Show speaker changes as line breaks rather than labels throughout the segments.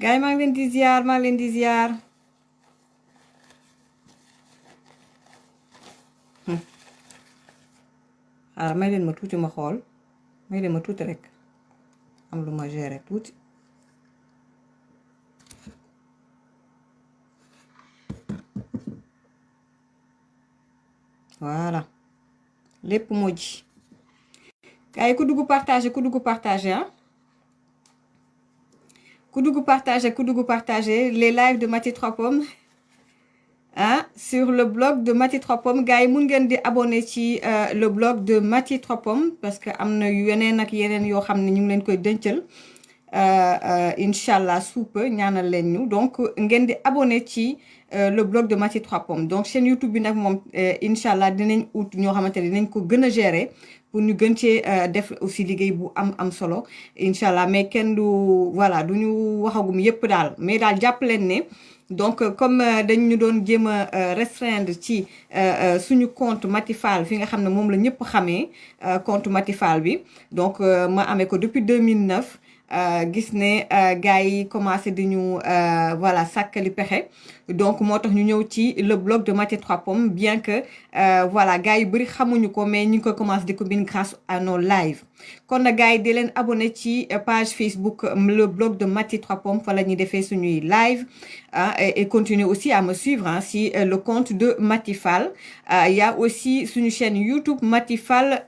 gars yi maa ngi leen di ziar maa ngi leen di ziar. xaaral may leen ma tuuti ma xool may leen ma tuuti rek am lu ma gérer tuuti. voilà lépp moo ji. gars yi ku dugg partagé ku dugg partagé ah. ku dugg partagé les lives de Maty Trois Pommes ah sur le blog de Maty Trois Pommes gars yi mun ngeen di abonné ci le blog de Maty Trois Pommes parce que am na yeneen ak yeneen yoo xam ne ñu ngi leen koy dencal incha allah suupa ñaanal leen ñu donc ngeen di abonné ci le blog de Maty Trois Pommes donc chaîne YouTube bi nag moom incha allah dinañ ut ñoo xamante ne dinañ ko gën a gérer. pour ñu gën cee def aussi liggéey bu am solo incha allah mais kenn du voilà du ñu waxagum yépp daal mais daal jàpp leen ne donc comme dañ ñu doon jéem a restreindre ci suñu compte Maty Fall fi nga xam ne moom la ñëpp xamee compte Maty Fall bi donc ma amee ko depuis 2009 gis ne gars yi commencé di ñu voilà sàkkali pexe donc moo tax ñu ñëw ci le blog de Maty Trois Pommes bien que voilà gars yi bëri xamuñu ko mais ñu ngi koy commencé di ko bind grâce à nos lives kon na gars yi di leen abonné ci page Facebook le blog de Maty Trois Pommes fa la ñuy defee suñuy live et continuer aussi à me suivre si le compte de Maty Fall il y a aussi suñu chaîne YouTube Maty Fall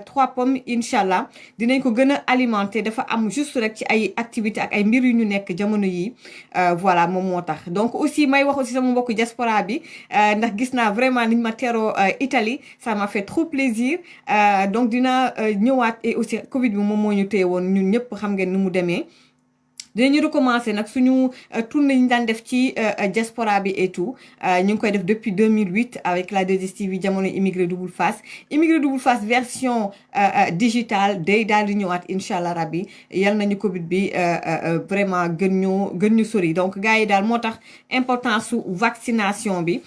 Trois Pommes incha allah dinañ ko gën a alimenter dafa am juste rek ci ay activités ak ay mbir yu ñu nekk jamono yi voilà moom moo tax donc aussi may wax aussi sama mbokku diaspora bi ndax gis naa vraiment niñ ma teeroo Italie ça m'a fait trop plaisir donc dina ñëwaat et aussi Covid bi moom moo ñu téye woon ñun ñëpp xam ngeen ni mu demee. dinañu recommencer nag suñu tournée yi ñu daan def ci diaspora bi et tout ñu ngi koy def depuis 2008 avec la 2STV jamono Immigré Double Face version digitale day daal di ñëwaat incha allah rabbi yal nañu Covid bi vraiment gën ñu sori donc gars yi daal moo tax importance su vaccination bi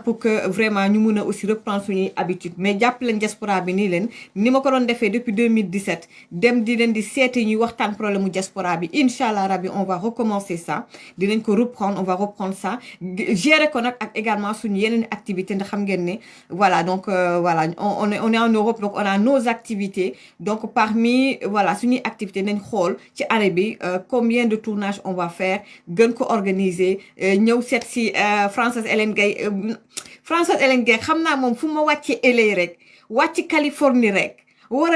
pour que vraiment ñu mun a aussi reprendre suñuy habitude mais jàpp leen diaspora bi nii leen ni ma ko doon defee depuis 2017 dem di leen di seeti ñuy waxtaan problème mu diaspora bi incha allah rabbi on va recommencer ça dinañ ko reprendre on va reprendre ça gérer ko nag ak également suñu yeneen activités ndax xam ngeen ne voilà donc voilà on est en Europe donc on a nos activités donc parmi voilà suñuy activités nañ xool ci année bi combien de tournages on va faire gën ko organiser ñëw seet si Frances Hélène Gaye xam naa moom fu ma wàccee LA rek wàcc Californie rek war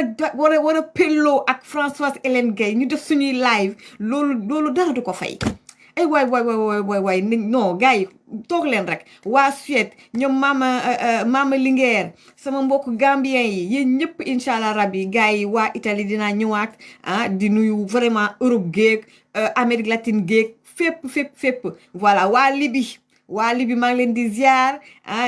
a pelloo ak Françoise Hélène Gaye ñu def suñuy live loolu dara du ko fay ay waay non gars yi toog leen rek waa Suède ñoom mama Linguère sama mbokk gambien yi yéen ñëpp incha allah rabbi gars yi waa Italie dinaa ñëwaat di nuyu vraiment Europe géeg Amérique latine géeg fépp voilà waa Libye maa ngi leen di ziar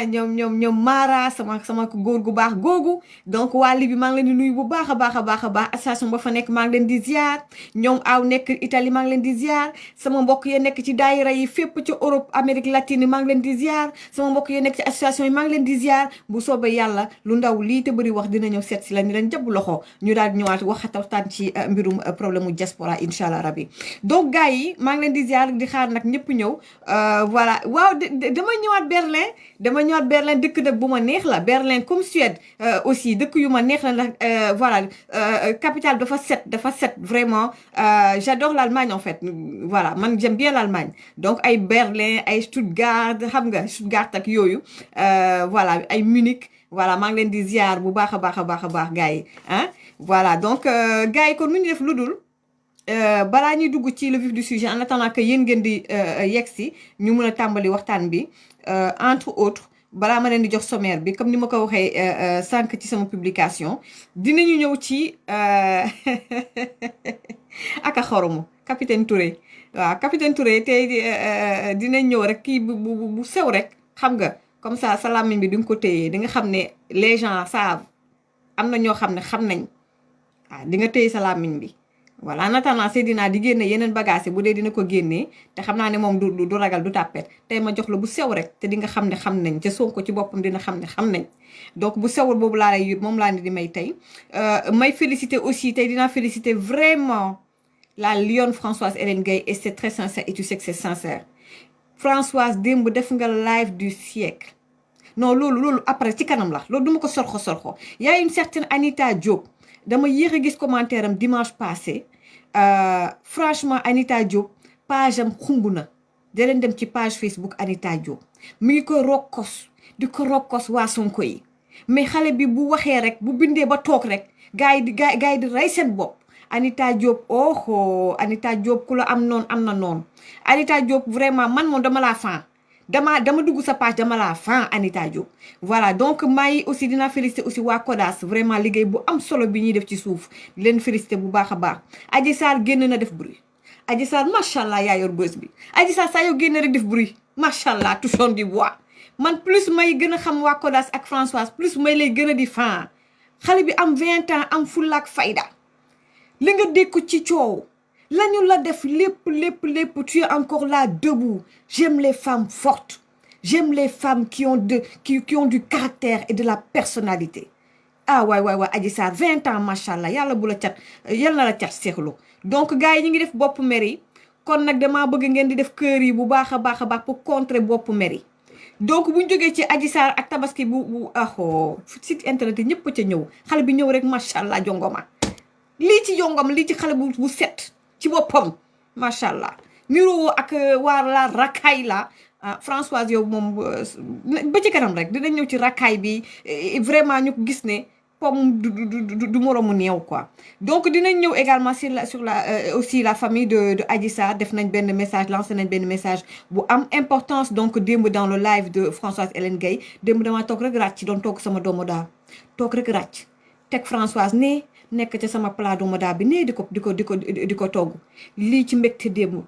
ñoom Mara sama góor gu baax googu donc waa Libye maa ngi leen di nuyu bu baax a baax association ba fa nekk maa ngi leen di ziar ñoom aw nekk Italie maa ngi leen di ziar sama mbokk ya nekk ci daayira yi fépp ci Europe Amérique latine maa ngi leen di ziar sama mbokk ya nekk ci association yi maa ngi leen di ziar bu soobee yàlla lu ndaw lii te bëri wax dina ñëw seet si la ni leen jàpp loxo ñu daal di ñëwaat waxtaan ci mbirum problème mu diaspora incha allah rabbi donc gars yi maa ngi leen di ziar di xaar nag ñëpp ñëw voilà waaw dama ñëwaat Berlin dëkk nag bu ma neex la Berlin comme Suède aussi dëkk yu ma neex la ndax voilà capitale dafa set vraiment j'adore l'Allemagne en fait voilà man j'aime bien l'Allemagne donc ay Berlin ay Stuttgart xam nga Stuttgart ak yooyu voilà ay Munich voilà maa ngi leen di ziar bu baax a baax gars yi voilà donc gars yi kon nu ñu def lu dul balaa ñuy dugg ci le vif du sujet en attendant que yéen ngeen di yegg si ñu mën a tàmbali waxtaan bi entre autres balaa ma leen di jox sommaire bi comme ni ma ko waxee sànq ci sama publication dinañu ñëw ci aka xoromu capitaine Touré waaw capitaine Touré tey dinañ ñëw rek kii bu sew rek xam nga comme ça sa làmmiñ bi di nga ko téye di nga xam ne les gens savent am na ñoo xam ne xam nañ waaw di nga téye sa làmmiñ bi voilà en attendant Seydina di génne yeneen bagage bu dee dina ko génnee te xam naa ne moom du ragal du tàppet tey ma jox la bu sew rek te di nga xam ne xam nañ te Sonko ci boppam dina xam ne xam nañ donc bu sewul boobu laa lay moom laa ne di may tey may féliciter aussi tey dinaa féliciter vraiment la lionne Françoise Hélène Gaye, et c'est très sincère et tu sais que c'est sincère. Françoise démb def nga live du siècle. Non loolu après ci kanam la loolu duma ko sorxo y a une certaine Anita Diop dama yéex a gis commentaire am dimanche passé franchement Anita Diop page am xumb na da leen dem ci page Facebook Anita Diop mi ngi ko rokkos di ko rokkos waa Sonko yi mais xale bi bu waxee rek bu bindee ba toog rek gars yi di rey seen bopp. Anita Diop oh Anita Diop ku la am noonu am na noonu Anita Diop vraiment man moom dama laa fan dama dugg sa page dama laa fan Anita Diop. voilà donc may aussi dinaa féliciter aussi waa Kodas vraiment liggéey bu am solo bi ñuy def ci suuf di leen féliciter bu baax a baax. Adji Sarr génn na def bruit Adji Sarr macha allah yaa yor bës bi Adji Sarr saa yoo génn rek def bruit macha allah touchons du bois man plus may gën a xam waa Kodas ak Françoise plus may lay gën a di fan xale bi am 20 ans am fulla ak fayda. li nga dékku ci coow lañu la def lépp tu es encore là debout. J'aime les femmes fortes, j'aime les femmes qui ont du caractère et de la personnalité. ah waay Adji Sarr 20 ans machallah yàlla bu la cat yal na la cat seexlu. donc gars yi ñu ngi def bopp mer yi kon nag damaa bëgg ngeen di def kër yi bu baax a baax pour contrer bopp mer yi. donc bu ñu jógee ci Adji Sarr ak tabaski bu site internet yi ñëpp ca ñëw xale bi ñëw rek machallah jongoma lii ci yongam lii ci xale bu set ci boppam macha allah niroo ak waa la rakkaay la Françoise yow moom ba ci kanam rek dinañ ñëw ci rakkaay bi vraiment ñu ko gis ne pomme du moromu néew quoi. donc dinañ ñëw également sur la aussi la famille de Adji Sarr def nañ benn message lancé nañ benn message bu am importance donc démb dans le live de Françoise Hélène Gaye démb damaa toog rek ràcc doon toog sama doomu daal toog rek ràcc teg Françoise ne nekk ca sama plat doomu daal bi nee di ko togg lii ci mbégte démb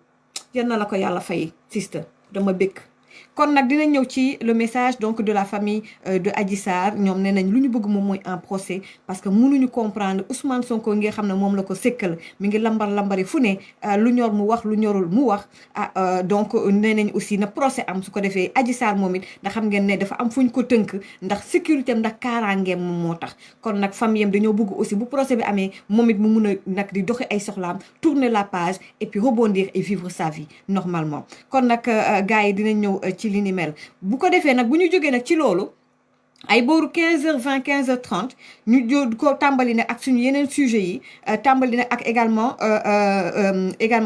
yal na la ko yàlla fay sister dama bëgg. kon nag dina ñëw ci le message donc de la famille de Adji Sarr ñoom nee nañ lu ñu bëgg moom mooy un procès parce que mënuñu comprendre Ousmane Sonko nga xam ne moom la ko sëkkal mi ngi lambari fu ne lu ñor mu wax lu ñorul mu wax donc nee nañ aussi na procès am su ko defee Adji Sarr moom it ndax xam ngeen ne dafa am fu ñu ko tënk ndax sécurité am ndax kaaraangeem moom moo tax. kon nag famille am dañoo bëgg aussi bu procès bi amee moom it mu mun a nag di doxi ay soxlaam tourner la page et puis rebondir et vivre sa vie normalement. kon nag gars yi dinañ ñëw ci li ni mel bu ko defee nag bu ñu jógee nag ci loolu ay booru 15h20 15h30 ñu jóg ko tàmbali nag ak suñu yeneen sujets yi tàmbali nag ak également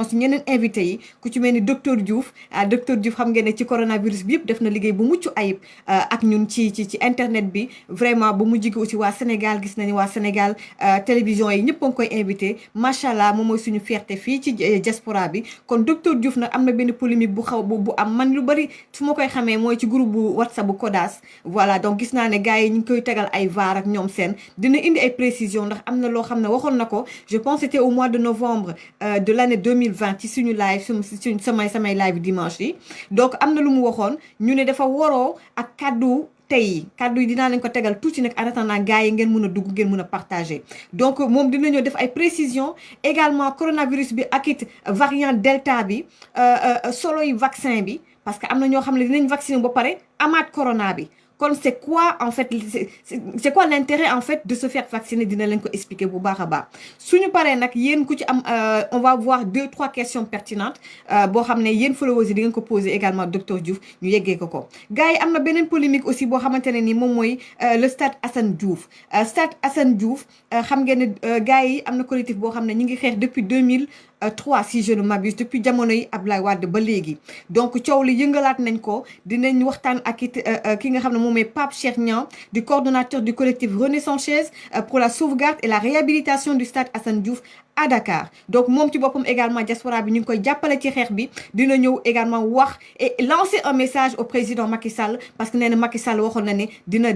suñu yeneen invités yi ku ci mel ni docteur Diouf xam ngeen ne ci coronavirus bi yëpp def na liggéey bu mucc ayib ak ñun ci internet bi vraiment ba mu jigi aussi waa Sénégal gis nañu waa Sénégal télévision yi ñëpp a ngi koy invité macha allah moom mooy suñu fierté fii ci diaspora bi. kon docteur Diouf nag am na benn polémique bu am man lu bari fu ma koy xamee mooy ci groupe bu WhatsApp bu Kodas voilà donc gis naa ne gars yi ñu ngi koy tegal ay vaar ak ñoom seen dina indi ay précision ndax am na loo xam ne waxoon na ko je pense c'était au mois de novembre de l'année 2020 ci suñu live suñu samay live dimanche yi. donc am na lu mu waxoon ñu ne dafa waroo ak kaddu yi dinaa leen ko tegal tuuti nag en attendant gars yi ngeen mën a dugg ngeen mën a partager. donc moom dina ñëw def ay précisions également coronavirus bi ak it variant delta bi solo yi vaccin bi parce que am na ñoo xam ne dinañ vacciner ba pare amaat corona bi. kon c'est quoi en fait c'est quoi l'intérêt en fait de se faire vacciner dina leen ko expliquer bu baax a baax suñu paree nag yéen ku ci am on va voir 2-3 questions pertinentes boo xam ne yéen followers yi di ngeen ko poser également docteur Diouf ñu yeggee ko gars yi am na beneen polémique aussi boo xamante ne ni moom mooy le stade Assane Diouf xam ngeen ne gars yi am na collectif boo xam ne ñu ngi xeex depuis 2003 si je ne m'abuse depuis jamono yi Abdoulaye Wade ba léegi donc coow li yëngalaat nañ ko dinañ waxtaan ak it ki nga xam ne moom mooy Pape Cheikh Niang du coordonnateur du collectif René Sanchez pour la sauvegarde et la réhabilitation du stade Assane Diouf à Dakar. donc moom ci boppam également diaspora bi ñu ngi koy jàppale ci xeex bi dina ñëw également wax et lancer un message au président Macky Sall parce que nee na Macky Sall waxoon na ne dina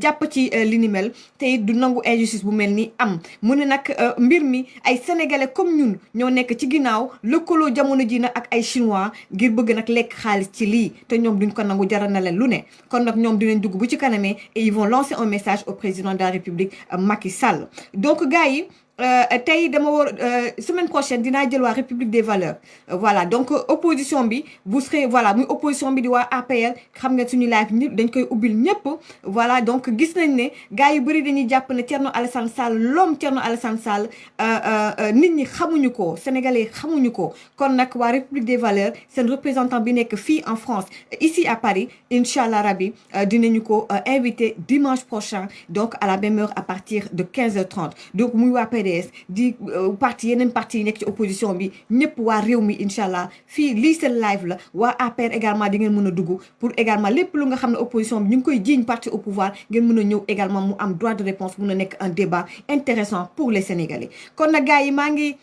jàpp ci li ni mel te it du nangu injustice bu mel ni am mu ne nag mbir mi ay sénégalais comme ñun ñoo nekk ci ginnaaw lëkkaloo jamono ji nag ak ay chinois ngir bëgg nag lekk xaalis ci lii te ñoom duñ ko nangu jaral na leen lu ne kon nag ñoom dinañ dugg bu ci kanamee et ils vont lancer un message au président de la République Macky Sall. donc gars yi tey dama war semaine prochaine dinaa jël waa République des valeurs voilà donc opposition bi bu serez voilà muy opposition bi di waa APR xam nga suñu live ñëpp dañ koy ubbil ñëpp voilà donc gis nañ ne gars yu bëri dañuy jàpp ne Thierno Alassane Sall l'homme Thierno Alassane Sall nit ñi xamuñu ko sénégalais xamuñu ko kon nag waa République des valeurs seen représentant bi nekk fii en France ici à Paris incha allah rabi dinañu ko invité dimanche prochain donc à la même heure à partir de 15h30 donc muy waa PDS di parti yeneen parti yi nekk ci opposition bi ñëpp waa réew mi incha allah fii lii seen live la waa APR également di ngeen mën a dugg pour également lépp lu nga xam ne opposition bi ñu ngi koy jiiñ parti au pouvoir ngeen mën a ñëw également mu am droit de réponse mën a nekk un débat intéressant pour les Sénégalais kon nag gars yi maa ngi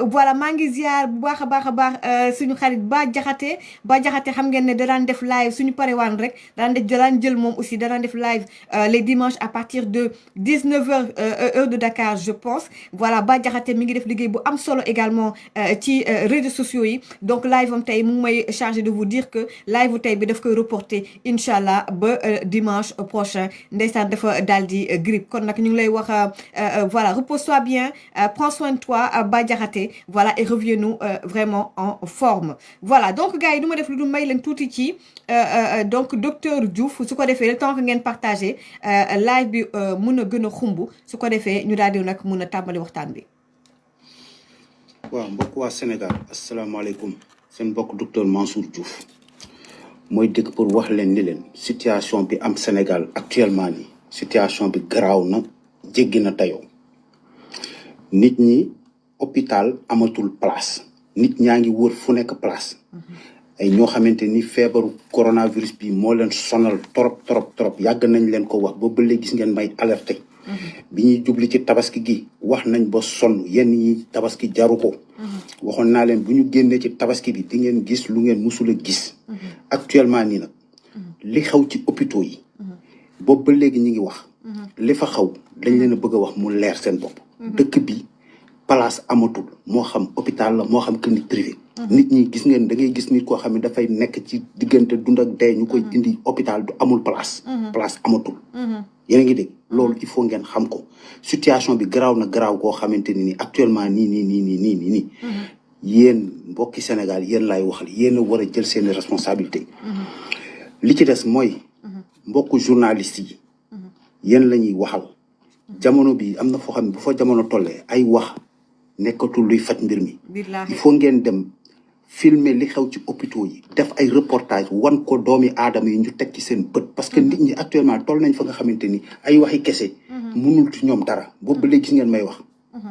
voilà maa ngi ziar bu baax a baax suñu xarit Ba Jaxate xam ngeen ne daan def live suñu parewaan rek daan jël moom aussi daan def live les dimanches à partir de 19h heure de Dakar je pense voilà Ba Jaxate mi ngi def liggéey bu am solo également ci réseaux sociaux yi donc live am tey mu ngi may chargé de vous dire que live tey bi daf koy reporter incha allah ba dimanche prochain ndeysaan dafa daal di grippe kon nag ñu ngi lay wax voilà repose-toi bien prends soin de toi Ba Jaxate voilà et revenez-nous vraiment en forme voilà donc gars yi du ma def lu du may leen tuuti ci donc docteur Diouf su ko defee le temps que ngeen partagé live bi mun a gën a xumb su ko defee ñu daal di nag mun a tàmbali waxtaan bi.
waaw mbokk waa Sénégal asalaamaaleykum seen mbokk docteur Mansour Diouf mooy dëkk pour wax leen ni leen situation bi am Sénégal actuellement nii situation bi garaaw na jéggi na tayoo nit ñi. hôpital amatul place nit ñaa ngi wër fu nekk place ay ñoo xamante ni feebaru coronavirus bi moo leen sonal trop yàgg nañ leen ko wax ba léegi gis ngeen may alerté bi ñuy jubli ci tabaski gi wax nañ ba sonn yenn ñi tabaski jaru ko waxoon naa leen bu ñu génnee ci tabaski bi di ngeen gis lu ngeen musula gis actuellement nii nag li xaw ci hôpitaux yi boobu ba léegi ñi ngi wax li fa xaw dañ leen a bëgg a wax mu leer seen bopp dëkk bi place amatul moo xam hôpital la moo xam clinique privée nit ñi gis ngeen da ngay gis nit koo xam ne dafay nekk ci diggante dund ak dee ñu koy indi hôpital du amul place amatul yéen a ngi dégg loolu il faut ngeen xam ko situation bi garaaw na garaaw koo xamante ni actuellement nii yéen mbokki Sénégal yéen laay waxal yéen a war a jël seeni responsabilité li ci des mooy mbokku journaliste yi yéen la ñuy waxal jamono bi am na foo xam ne bu fa jamono tollee ay wax nekkatul luy faj mbir mi il faut ngeen dem filmer li xew ci hôpitaux yi def ay reportage wan ko doomi aadama yi ñu teg ci seen bët parce que nit ñi actuellement toll nañ fa nga xamante ni ay waxi kese mënul ci ñoom dara boobu ba léegi gis ngeen may wax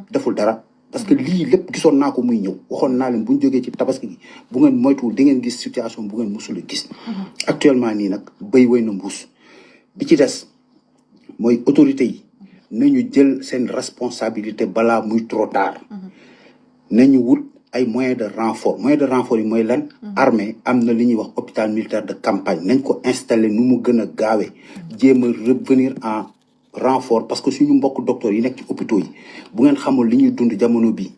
deful dara parce que lii lépp gisoon naa ko muy ñëw waxoon naa leen bu ñu jógee ci tabaski gi bu ngeen moytuwul di ngeen gis situation bu ngeen musula gis actuellement nii nag béy woy na mbuus bi ci des mooy autorité yi nañu jël seen responsabilité balaa muy trop tard nañu wut ay moyens de renfort yi mooy lan armée am na li ñuy wax hôpital militaire de campagne nañ ko installer nu mu gën a gaawee jéem a revenir en renfort parce que suñu mbokk docteur yi nekk ci hôpitaux yi bu ngeen xamul li ñuy dund jamono bii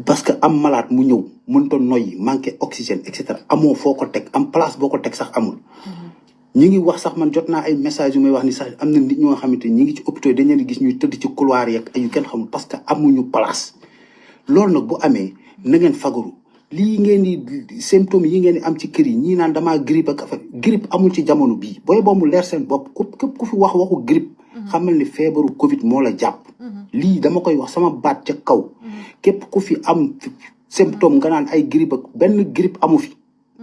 parce que am malade mu ñëw mënta noyyi manqué oxygène et cetera amoo foo ko teg am place boo ko teg sax amul ñi ngi wax sax man jot naa ay message yu may wax ni sax am na nit ñoo xamante ñi ngi ci hôpitaux yi dañ leen di gis ñuy tëdd ci couloir yi ak ay yu kenn xamul parce que amuñu place loolu nag bu amee na ngeen fagaru lii ngeen di symptômes yi ngeen di am ci kër yi ñii naan damaa grippe ak affaire grippe amul ci jamono bii booy boo mu leer seen bopp képp ku fi wax waxu grippe xamal ni feebaru Covid moo la jàpp lii dama koy wax sama baat ca kaw képp ku fi am symptôme nga naan ay grippe ak benn grippe amu fi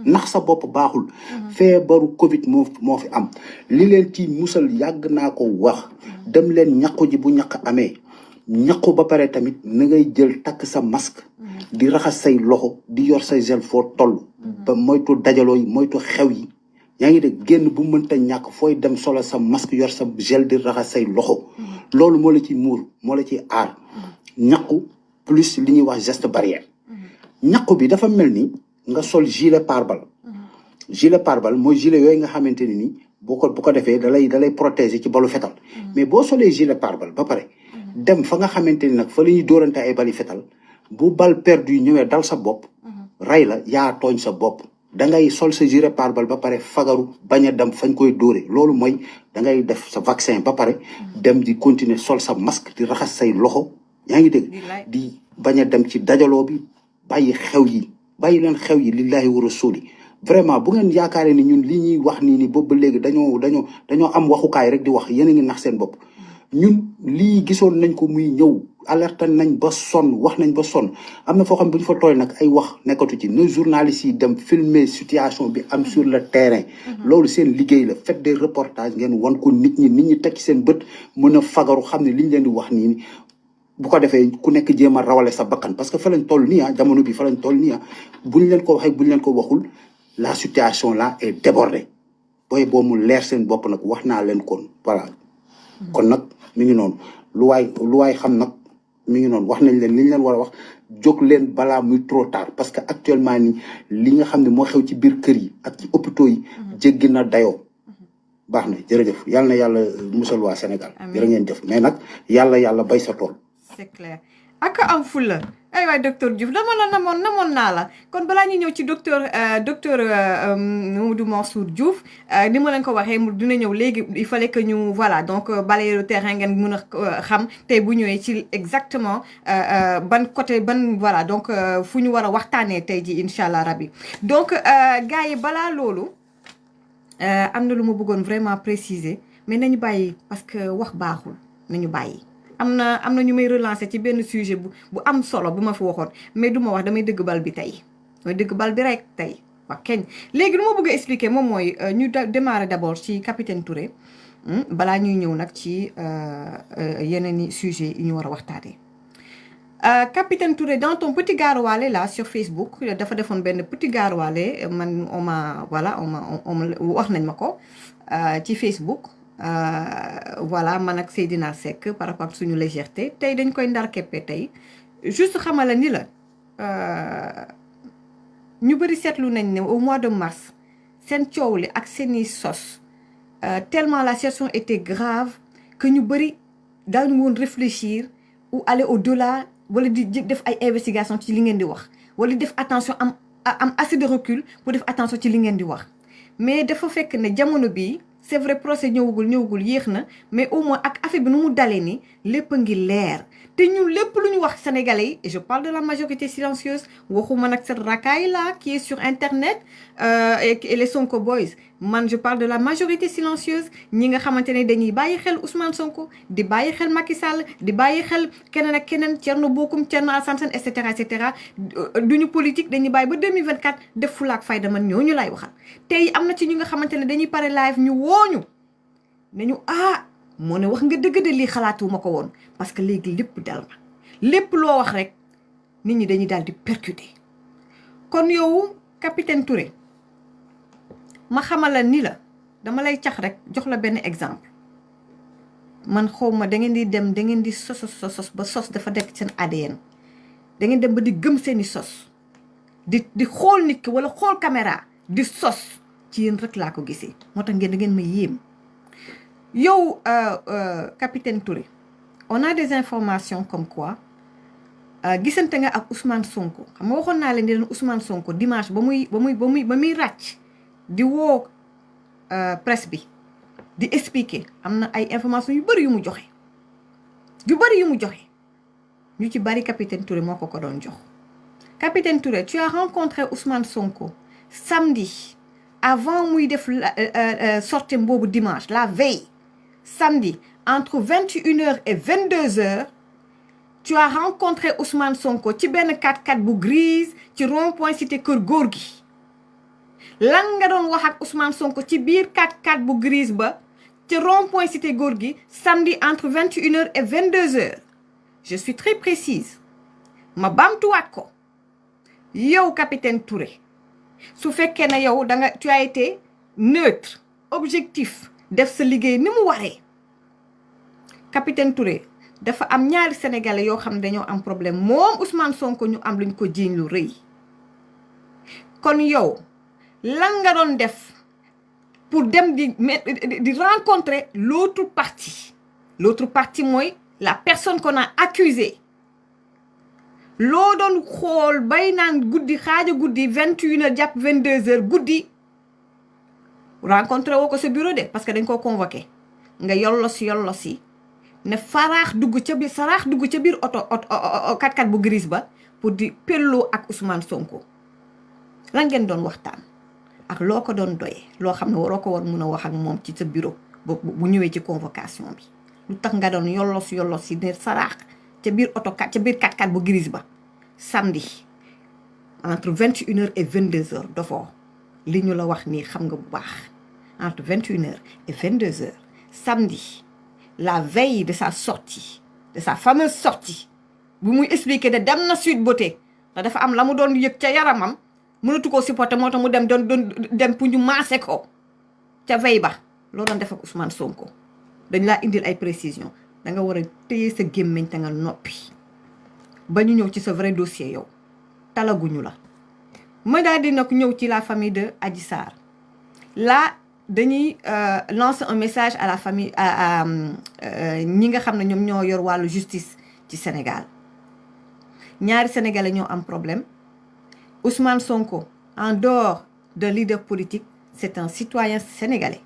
ndax sa bopp baaxul feebaru Covid moo fi am li leen ci musal yàgg naa ko wax dem leen ñaqu ji bu ñaq amee ñaqu ba pare tamit na ngay jël takk sa masque di raxas say loxo di yor say gel foo toll ba moytu dajaloo yi moytu xew yi yaa ngi dégg génn bu mënta ñàkk fooy dem solo sa masque yor sa gel di raxas say loxo loolu moo la ci muur moo la ci aar ñaqu plus li ñuy wax geste barrière ñaqu bi dafa mel ni nga sol gilet pare-balles gilet pare-balles mooy gilet yooyu nga xamante ne ni bu ko defee dalay protéger ci balu fetal mais boo solee gilet pare-balles ba pare dem fa nga xamante ni nag fa la ñuy dóorante ay bali fetal bu bal perdu yi ñëwee dal sa bopp ray la yaa tooñ sa bopp da ngay sol sa gilet pare-balles ba pare fagaru bañ a dem fañ koy dóore loolu mooy da ngay def sa vaccin ba pare dem di continuer sol sa masque di raxas say loxo yaa ngi dégg di bañ a dem ci dajaloo bi bàyyi leen xew yi lillahi wa rasuli vraiment bu ngeen yaakaaree ni ñun li ñuy wax nii boobu ba léegi dañoo am waxukaay rek di wax yéen a ngi nax seen bopp ñun lii gisoon nañ ko muy ñëw alerte nañ ba sonn wax nañ ba sonn am na foo xam bu ñu fa tooy nag ay wax nekkatu ci ne journalistes yi dem filmer situation bi am sur le terrain loolu seen liggéey la faites des reportages ngeen wan ko nit ñi teg ci seen bët mën a fagaru xam ne liñ leen di wax nii bu ko defee ku nekk jéem a rawale sa bakkan parce que fa lañ toll nii jamono bi fa lañ toll nii buñ leen ko waxee buñ leen ko waxul la situation là est débordée booy boo mu leer seen bopp nag wax naa leen kon voilà kon nag mi ngi noonu lu waay xam nag mi ngi noonu wax nañ leen li ñu leen war a wax jóg leen balaa muy trop tard parce que actuellement nii li nga xam ne moo xew ci biir kër yi ak ci hôpitaux yi jéggi na dayoo baax na jërëjëf yàlla na yàlla musal waa Sénégal jërë ngeen jëf mais nag yàlla bay sa tool
c'est clair ak am fulla ay waay docteur Diouf namoon naa la kon balaa ñuy ñëw ci docteur Mamadou Mansour Diouf ni ma leen ko waxee dina ñëw léegi il fallait que ñu voilà donc balayer le terrain ngeen mën a xam tey bu ñëwee ci exactement ban côté ban voilà donc fu ñu war a waxtaanee tey ji incha allah rabbi donc gars yi balaa loolu am na lu ma bëggoon vraiment préciser mais nañu bàyyi parce que wax baaxul nañu bàyyi am na ñu may relancer ci benn sujet bu am solo bu ma fi waxoon mais du ma wax damay dëgg bal bi tey damay dëgg bal bi rek tey wax keñ léegi lu ma bëgg a expliquer moom mooy ñu démarrer d'abord ci capitaine Touré balaa ñuy ñëw nag ci yeneen i sujet yi ñu war a waxtaanee. Capitaine Touré dans ton petit gaaruwaale là sur Facebook dafa defoon benn petit gaaruwaale man on ma wax nañ ma ko ci Facebook. Voilà man ak Seydina Seck par rapport ak suñu légèreté tey dañ koy ndar keppe tey juste xamala ni la ñu bëri seetlu nañ ne au mois de mars seen coow li ak seeni sos tellement la situation était grave que ñu bëri daañu woon réfléchir ou aller au-delà wala di def ay investigation ci li ngeen di wax wala def attention am assez de recul pour def attention ci li ngeen di wax mais dafa fekk ne jamono bii c'est vrai procès ñëwagul yéex na mais au moins ak affaire bi nu mu dalee ni lépp a ngi leer te ñun lépp lu ñu wax sénégalais yi et je parle de la majorité silencieuse waxuma nag cette racaille là qui est sur internet et les Sonko boys man je parle de la majorité silencieuse ñi nga xamante ne dañuy bàyyi xel Ousmane Sonko di bàyyi xel Macky Sall di bàyyi xel keneen ak keneen Thierno Bocoum Thierno Alassane Sène et cetera duñu politique dañuy bàyyi ba 2024 def fulaak fayda man ñooñu lay waxal tey am na ci ñu nga xamante ne dañuy pare live ñu wooñu nañu moo ne wax nga dëgg de lii xalaatuma ko woon parce que léegi lépp dal na lépp loo wax rek nit ñi dañuy daal di percuter kon yow capitaine Touré ma xamal la ni la dama lay cax rek jox la benn exemple man xawma da ngeen di dem da ngeen di sos ba sos dafa dekk seen ADN da ngeen dem ba di gëm seeni sos di xool nit ki wala xool caméra di sos ci yéen rek laa ko gisee moo tax ngeen da ngeen ma yéem yow capitaine Touré on a des informations comme quoi gisante nga ak Ousmane Sonko xam nga waxoon naa leen di leen Ousmane Sonko dimanche ba muy ràcc di woo presse bi di expliquer am na ay informations yu bëri yu mu joxe ñu ci bëri capitaine Touré moo ko doon jox. Capitaine Touré, tu as rencontré Ousmane Sonko samedi avant muy def sortie boobu dimanche la veille samedi entre 21h et 22h tu as rencontré Ousmane Sonko ci benn 4x4 bu grise ci rond-point cité Kër Gorgui lan nga doon wax ak Ousmane Sonko ci biir 4x4 bu grise ba ci rond-point cité Gorgui samedi entre 21h et 22h je suis très précise ma baamtuwaat ko yow capitaine Touré su fekkee ne yow tu as été neutre objectif def sa liggéey ni mu waree capitaine Touré dafa am ñaari sénégalais yoo xam ne dañoo am problème moom Ousmane Sonko ñu am luñ ko jiiñ lu rëy kon yow lan nga doon def pour dem di rencontrer l'autre partie mooy la personne qu'on a accusée loo doon xool bay naan guddi xaaja guddi 21h jàpp 22h guddi rencontré woo ko sa bureau de parce que dañ koo convoqué nga yollosi ne saraax dugg ca biir oto 4x4 bu gris ba pour di pelloo ak Ousmane Sonko lan ngeen doon waxtaan ak loo ko doon doyee loo xam ne waroo ko war mun a wax ak moom ci sa bureau bu ñëwee ci convocation bi lu tax nga doon yollosi ne saraax ca biir oto ca biir 4x4 bu gris ba samedi entre 21h et 22h dofoo li ñu la wax nii xam nga bu baax entre 21h et 22h samedi la veille de sa sortie de sa fameuse sortie bu muy expliquer de dem na Sweet Beauté te dafa am la mu doon yëg ca yaramam mënatu koo supporter moo tax mu dem pour ñu maase ko ca veille ba loo doon def ak Ousmane Sonko dañ laa indil ay précision da nga war a téye sa gémmiñ te nga noppi ba ñu ñëw ci sa vrai dossier yow talaguñu la ma daal di nag ñëw ci la famille de Adji Sarr là dañuy lancer un message à la famille ñi nga xam ne ñoom ñoo yor wàllu justice ci Sénégal ñaari sénégalais ñoo am problème Ousmane Sonko en dehors d'un leader politique c'est un citoyen sénégalais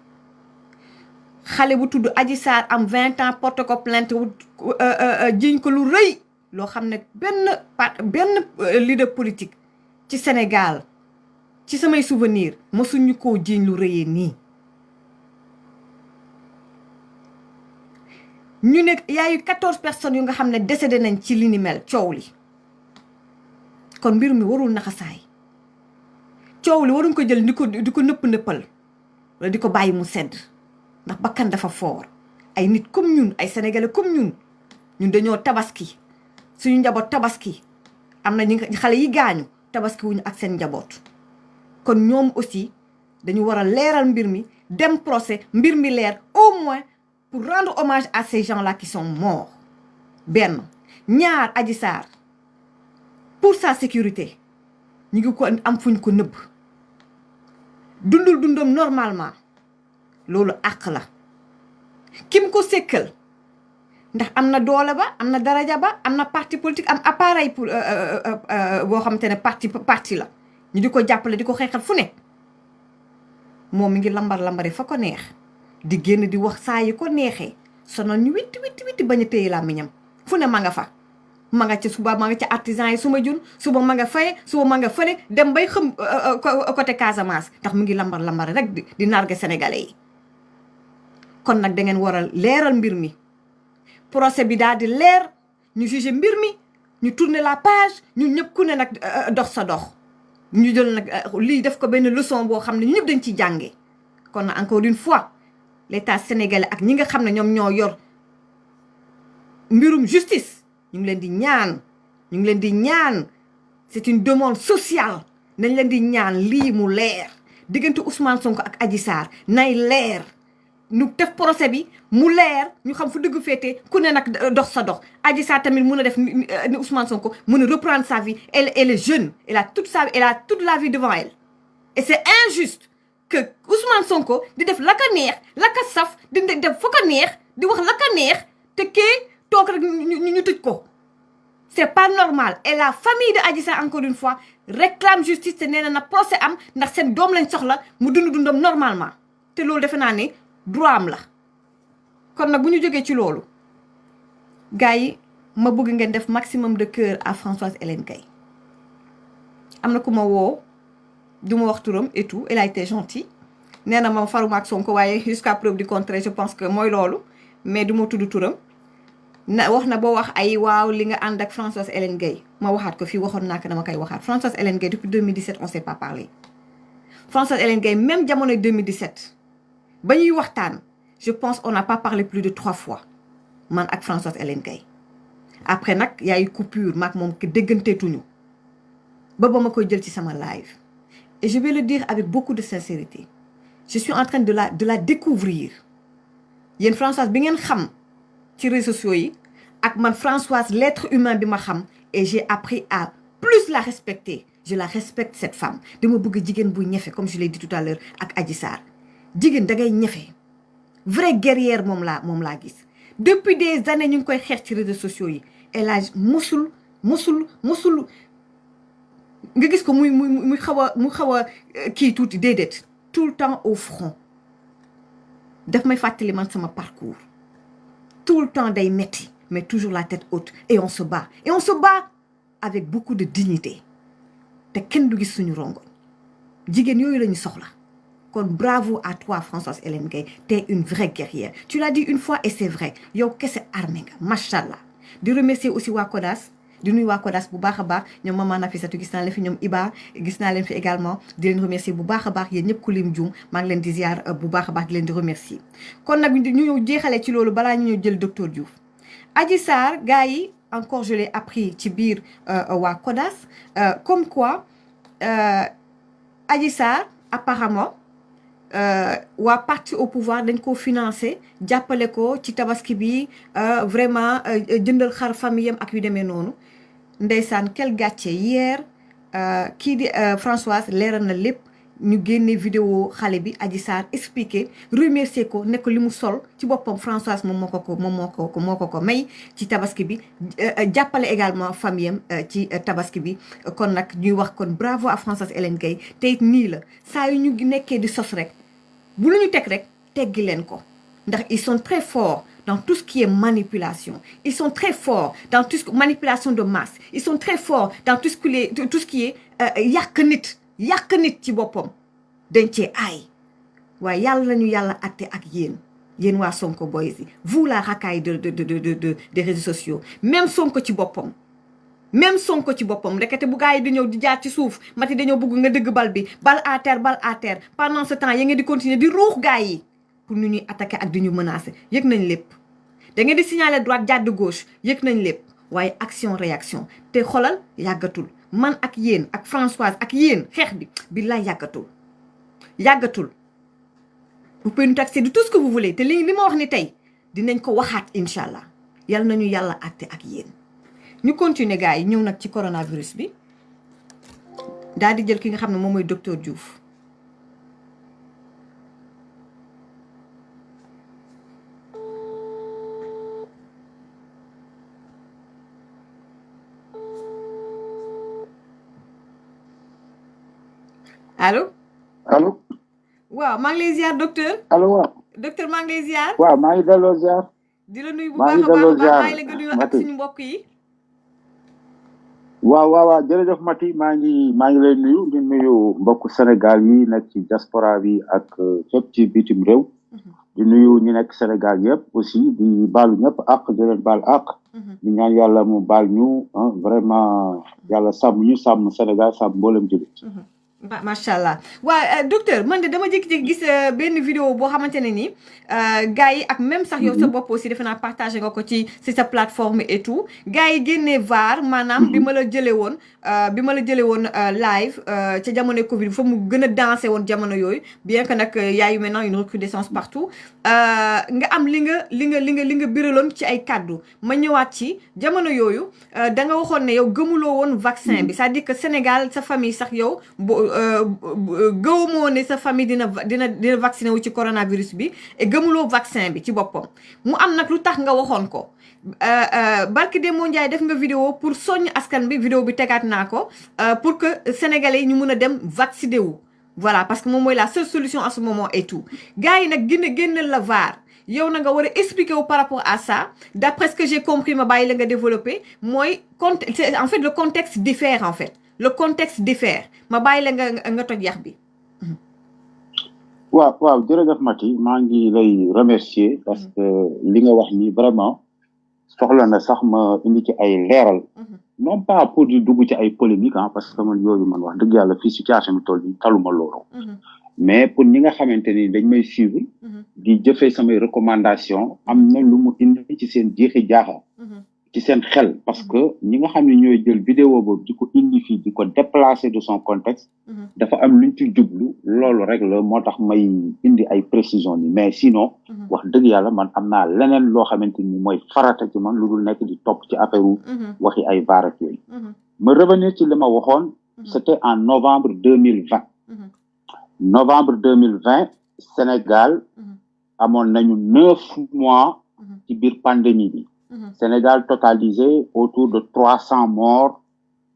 xale bu tudd Adji Sarr am 20 ans porte ko plainte jiñ ko lu rëy loo xam ne benn leader politique ci Sénégal ci samay souvenir mosuñu koo jiñ lu rëyee nii ñu ne y a eu 14 personnes yu nga xam ne décédé nañ ci li ni mel coow li kon mbir mi warul naxasaay coow li waruñ ko jël di ko nëppal wala di ko bàyyi mu sedd ndax bakkan dafa foor ay nit comme ñun ay sénégalais comme ñun dañoo tabaski suñu njaboot tabaski am na xale yi gaañu tabaski wuñu ak seen njaboot kon ñoom aussi dañu war a leeral mbir mi dem procès mbir mi leer au moins pour rendre hommage à ces gens-là qui sont morts benn ñaar Adji Sarr pour sa sécurité ñu ngi ko am fuñ ko nëbb dundam normalement loolu àq la kim ko sekkal ndax am na doole ba am na daraja ba am na parti politique am appareil pour boo xamante ne parti la ñu di ko jàppale di ko xeexal fu ne moom mi ngi lambari fa ko neex di génn di wax saa yi ko neexee sonal ñu witti bañ a téye làmmiñam fu ne ma nga fa ma nga ca suba ma nga ca artisan yi suma jun suba ma nga faye suba ma nga fële dem bay xam côté Casamance ndax mu ngi lambari rek di narge sénégalais yi kon nag da ngeen war a leeral mbir mi procès bi daal di leer ñu jugé mbir mi ñu tourner la page ñu ñëpp ku ne nag dox sa dox ñu jël nag lii def ko benn leçon boo xam ne ñu ñëpp dañ ciy jàngee kon nag encore une fois l'état sénégalais ak ñi nga xam ne ñoom ñoo yor mbirum justice ñu ngi leen di ñaan c'est une demande sociale nañ leen di ñaan lii mu leer diggante Ousmane Sonko ak Adji Sarr nay leer ñu def procès bi mu leer ñu xam fu dëgg féete ku ne nag dox sa dox Adji Sarr tamit mun a def ni Ousmane Sonko mun a reprendre sa vie elle est jeune elle a toute la vie devant elle et c'est injuste que Ousmane Sonko di def la ka neex la ka saf di def fa ka neex di wax la ka neex te kii toog rek ñu tëj ko c'est pas normal et la famille de Adji Sarr encore une fois réclame justice te nee na procès am ndax seen doom lañ soxla mu dundam normalement te loolu defe naa ne droit am la kon nag bu ñu jógee ci loolu gars yi ma bëgg ngeen def maximum de cœur à Françoise Hélène Gaye am na ku ma woo du ma wax turam et tout elle a été gentille nee na ma faruma ak Sonko waaye jusqu'à preuve du contraire je pense que mooy loolu mais du ma tudd turam wax na boo wax ay waaw li nga ànd ak Françoise Hélène Gaye ma waxaat ko fii waxoon naa ko dama koy waxaat Françoise Hélène Gaye depuis 2017 on s'est pas parlé Françoise Hélène Gaye même jamono 2017 ba ñuy waxtaan je pense on n'a pas parlé plus de 3 fois man ak Françoise Hélène Gaye après nag y a eu coupure maak moom ke dégganteetuñu ba ma koy jël ci sama live et je vais le dire avec beaucoup de sincérité je suis en train de la découvrir yéen Françoise bi ngeen xam ci réseaux sociaux yi ak man Françoise l'être humain bi ma xam et j'ai appris à plus la respecter je la respecte cette femme dama bëgg jigéen bu ñefe comme je l'ai dit tout à l'heure ak Adji Sarr jigéen da ngay ñefe vraie guerrière moom laa gis depuis des années ñu ngi koy xeex ci réseaux sociaux yi elle a mosul mosul nga gis ko muy xaw a kii tuuti déedéet tout le temps au front daf may fàttali man sama parcours tout le temps day metti mais toujours la tête haute et on se bat avec beaucoup de dignité te kenn du gis suñu rongoñ jigéen yooyu la ñu soxla kon bravo à toi Françoise Hélène Gaye t'es une vraie guerrière tu l'as dit une fois et c'est vrai yow kese armé nga machallah di remercier aussi waa CODAS di nuyu waa CODAS bu baax a baax ñoom Maman Nafissatou gis naa leen fi ñoom Iba gis naa leen fi également di leen remercier bu baax a baax yéen ñëpp ku lim juum maa ngi leen di ziar bu baax a baax di leen di remercier kon nag ñu jeexalee ci loolu balaa ñu ñëw jël docteur Diouf Adji Sarr gars yi encore je l'ai appris ci biir waa CODAS comme quoi Adji Sarr apparemment waa parti au pouvoir dañ ko financé jàppale ko ci tabaski bi vraiment jëndal xar famille am ak yu demee noonu ndeysaan quel gàcce hier kii di Françoise leeral na lépp ñu génne vidéo xale bi Adji Sarr expliqué remercier ko ne ko li mu sol ci boppam Françoise moom moo ko may ci tabaski bi jàppale également famille am ci tabaski bi kon nag ñuy wax kon bravo à Françoise Hélène Gaye te it nii la saa yu ñu nekkee di sos rek bu lu ñu teg rek teggi leen ko ndax ils sont très forts dans tout ce qui est manipulation ils sont très forts dans tout ce qui manipulation de masse ils sont très forts dans tout ce qui est yàq nit ci boppam dañ cee aay waaye yàlla nañu yàlla atte ak yéen waa Sonko boys yi vous la racaille des réseaux sociaux même Sonko ci boppam ndekete bu gars yi di ñëw di jaar ci suuf mati dañoo bëgg nga dëgg bal bi bal à terre pendant ce temps ya ngeen di continuer di ruux gars yi pour ñu ñuy attaquer ak di ñu menacer yëg nañ lépp da ngeen di signaler droite jàdd gauche yëg nañ lépp waaye action réaction te xolal yàggatul man ak yéen ak Françoise ak yéen xeex bi billaay yàggatul vous pouvez nous taxer de tout ce que vous voulez te li ma wax ni tey dinañ ko waxaat incha allah yal nañu yàlla àtte ak yéen ñu continuer gars yi ñëw nag ci coronavirus bi daal di jël ki nga xam ne moom mooy docteur Diouf allo waaw maa ngi lay ziar docteur
allo waaw
docteur maa ngi lay ziar
waaw maa ngi delloo ziar
di la nuyu bu baax a baax maa ngi la nga nuyu ak suñu mbokk yi
waaw jërëjëf Mati maa ngi lay nuyu di nuyu mbokku Sénégal yi nekk ci diaspora bi ak fépp ci bitim réew di nuyu ñi nekk Sénégal yëpp aussi di baalu ñëpp ak di leen baal ak di ñaan yàlla mu baal ñu vraiment yàlla sàmm ñu sàmm Sénégal sàmm mboolem jullit
macha allah waa docteur man de dama jékki-jékki gis benn vidéo boo xamante ne nii gars yi ak même sax yow sa bopp aussi defe naa partagé nga ko ci sa plateforme et tout gars yi génnee VAR maanaam bi ma la jëlee woon live ca jamono Covid bi fa mu gën a dansé woon jamono yooyu bien que nag y a eu maintenant une recrudescence partout nga am li nga biraloon ci ay kaddu ma ñëwaat ci jamono yooyu da nga waxoon ne yow gëmuloo woon vaccin bi c'est-à-dire que Sénégal sa famille sax yow gëwumoo ne sa famille dina vacciné wu ci coronavirus bi et gëmuloo vaccin bi ci boppam mu am nag lu tax nga waxoon ko barki Demba Ndiaye def nga vidéo pour soññ askan bi vidéo bi tegaat naa ko pour que sénégalais yi ñu mun a dem vacciner wu voilà parce que moom mooy la seule solution en ce moment et tout gars yi nag génneel la VAR yow na nga war a expliquer wu par rapport à ça d'après ce que j'ai compris ma bàyyi la nga développer mooy en fait le contexte diffère en fait le contexte diffère ma bàyyi la nga toj yax bi.
waaw jërëjëf Mati maa ngi lay remercier parce que li nga wax ni vraiment soxla na sax ma indi ci ay leeral. non pas pour di dugg ci ay polémique parce que man yooyu man wax dëgg yàlla fii situation bi toll nii taluma loolu. mais pour ñi nga xamante ni dañ may suivre. di jëfee samay recommandation am na lu mu indi ci seen jeexi jaaxa. ci seen xel parce que ñi nga xam ne ñooy jël vidéo boobu di ko indi fii di ko déplacer de son contexte dafa am luñ ci jublu loolu rek la moo tax may indi ay précision ni mais sinon wax dëgg yàlla man am naa leneen loo xamante ni mooy farata ci man lu dul nekk di topp ci affaire waxi ay varak yooyu ma revenir ci li ma waxoon c'était en novembre 2020 Sénégal amoon nañu 9 mois ci biir pandémie bi Sénégal totalisé autour de 300 morts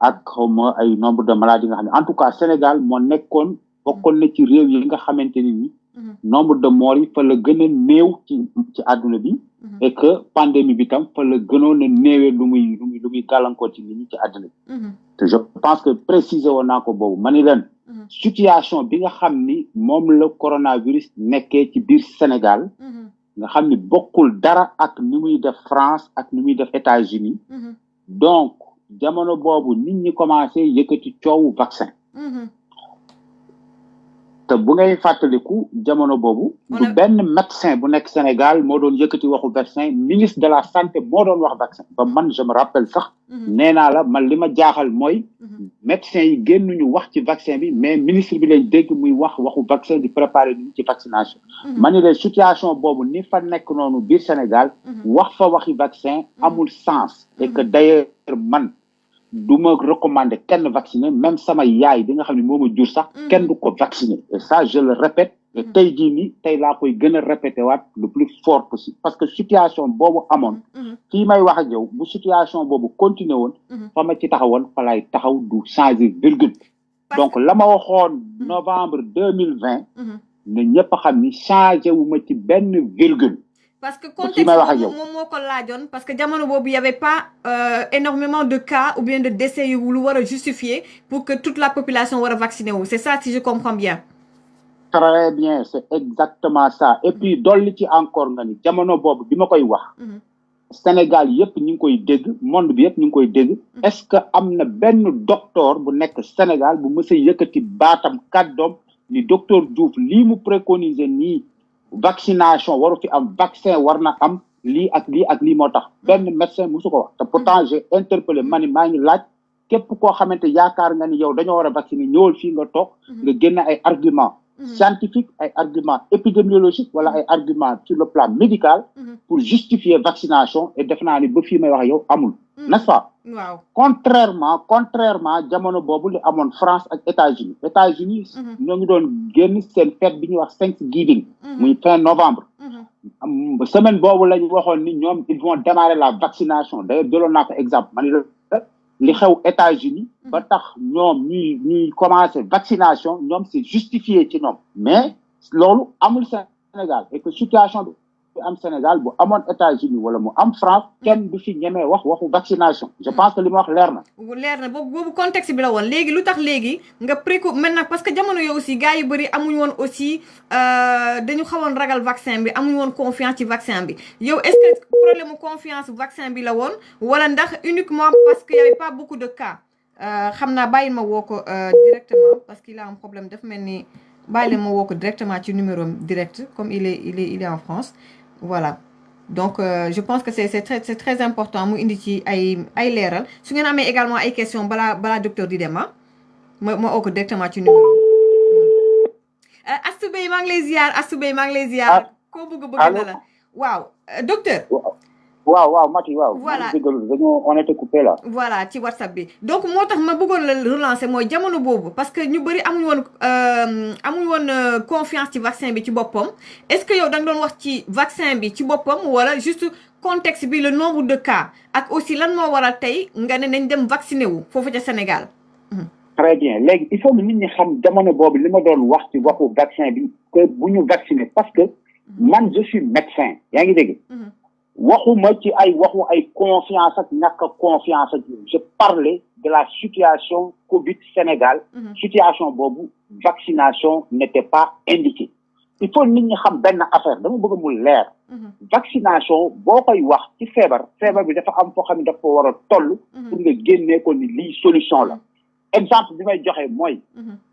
ak xawma ay nombre de maladies nga xam ne en tout cas Sénégal moo nekkoon bokkoon na ci réew yi nga xamante ni nombre de morts yi fa la gën a néew ci àdduna bi et que pandémie bi tam fa la gënoon a néewee lu muy gàllankoor ci nit ñi ci àdduna bi te je pense que préciser woon naa ko boobu ma ni leen situation bi nga xam ni moom la coronavirus nekkee ci biir Sénégal nga xam ni bokkul dara ak ni muy def France ak ni muy def États-Unis donc jamono boobu nit ñi commencé yëkkati coowu vaccin te bu ngay fàttaliku jamono boobu du benn médecin bu nekk Sénégal moo doon yëkkati waxu vaccin ministre de la santé moo doon wax vaccin ba man je me rappelle sax nee naa la man li ma jaaxal mooy médecins yi génnuñu wax ci vaccin bi mais ministre bi lañ dégg muy waxu vaccin di préparer nit ñi ci vaccination ma ni leen situation boobu ni fa nekk noonu biir Sénégal wax fa waxi vaccin amul sens et que d'ailleurs man du ma recommander kenn vacciner même sama yaay bi nga xam ne moo ma jur sax kenn du ko vacciner et ça je le répète et tey jii nii tey laa koy gën a répété waat le plus fort possible parce que situation boobu amoon fii may wax ak yow bu situation boobu continuer woon fa ma ci taxawoon fa lay taxaw du changer virgule donc la ma waxoon novembre 2020 ne ñëpp a xam ni changé wu ma ci benn virgule
parce que contexte moom moo ko laajoon parce que jamono boobu y avait pas énormément de cas ou bien de décès yu lu war a justifier pour que toute la population war a vacciner wu c'est ça si je comprends bien.
Très bien c'est exactement ça et puis dolli ci encore nga ni jamono boobu bi ma koy wax Sénégal yëpp ñu ngi koy dégg monde bi yëpp ñu ngi koy dégg est-ce que am na benn docteur bu nekk Sénégal bu mës a yëkkati baatam kàddoom ni docteur Diouf lii mu préconiser nii vaccination waru fi am vaccin war na am lii ak lii moo tax benn médecin musu ko wax te pourtant j'ai interpellé ma ni maa ngi laaj képp koo xamante yaakaar nga ni yow dañoo war a vacciner ñëwal fii nga toog nga génne ay argument scientifique ay argument épidémiologique wala ay argument sur le plan médical pour justifier vaccination et def naa ni ba fii may wax yow amul n'est-ce pas
waaw
contrairement jamono boobu li amoon France ak États-Unis ñoo ngi doon génn seen fête bi ñuy wax Thanksgiving muy fin novembre semaine boobu lañu waxoon ni ñoom ils vont démarrer la vaccination d'ailleurs jëloon naa ko exemple man li xew États-Unis ba tax ñoom ñuy commencer vaccination ñoom c'est justifié ci ñoom mais loolu amul Sénégal et que situation bi am Sénégal bu amoon États-Unis wala mu am France kenn du fi ñemee waxu vaccination je pense que li ma wax leer na
boobu contexte bi la woon léegi lu tax léegi nga maintenant parce que jamono yo aussi gars yu bëri amuñu woon aussi dañu xawoon ragal vaccin bi amuñu woon confiance ci vaccin bi yow est-ce que problème mu confiance vaccin bi la woon wala ndax uniquement parce que y avait pas beaucoup de cas xam naa bàyyi ma woo ko directement parce qu'il a un problème daf mel ni bàyyi la ma woo ko directement ci numéro direct comme il est en France voilà donc je pense que c'est très important mu indi ci ay leeral su ngeen amee également ay questions balaa docteur di dem ma oo ko directement ci numéro Astou Bey maa ngi lay ziar koo bëgg na la waaw docteur
waaw Mati waaw
voilà
on était coupé là
voilà ci WhatsApp bi donc moo tax ma bëggoon la relancer mooy jamono boobu parce que ñu bëri amuñu woon confiance ci vaccin bi ci boppam est-ce que yow da nga doon wax ci vaccin bi ci boppam wala juste contexte bi le nombre de cas ak aussi lan moo waral tey nga ne nañ dem vacciner wu foofu ca Sénégal
très bien léegi il faut que nit ñi xam jamono boobu li ma doon wax ci waxu vaccin bi que bu ñu vacciner parce que man je suis médecin yaa ngi dégg waxuma ci ay confiance ak ñàkk confiance ak je parlais de la situation Covid Sénégal situation boobu vaccination n'était pas indiquée il faut nit ñi xam benn affaire dama bëgg mu leer vaccination boo koy wax ci feebar bi dafa am foo xam ne dafa war a toll pour nga génnee ko ni lii solution la exemple bi may joxe mooy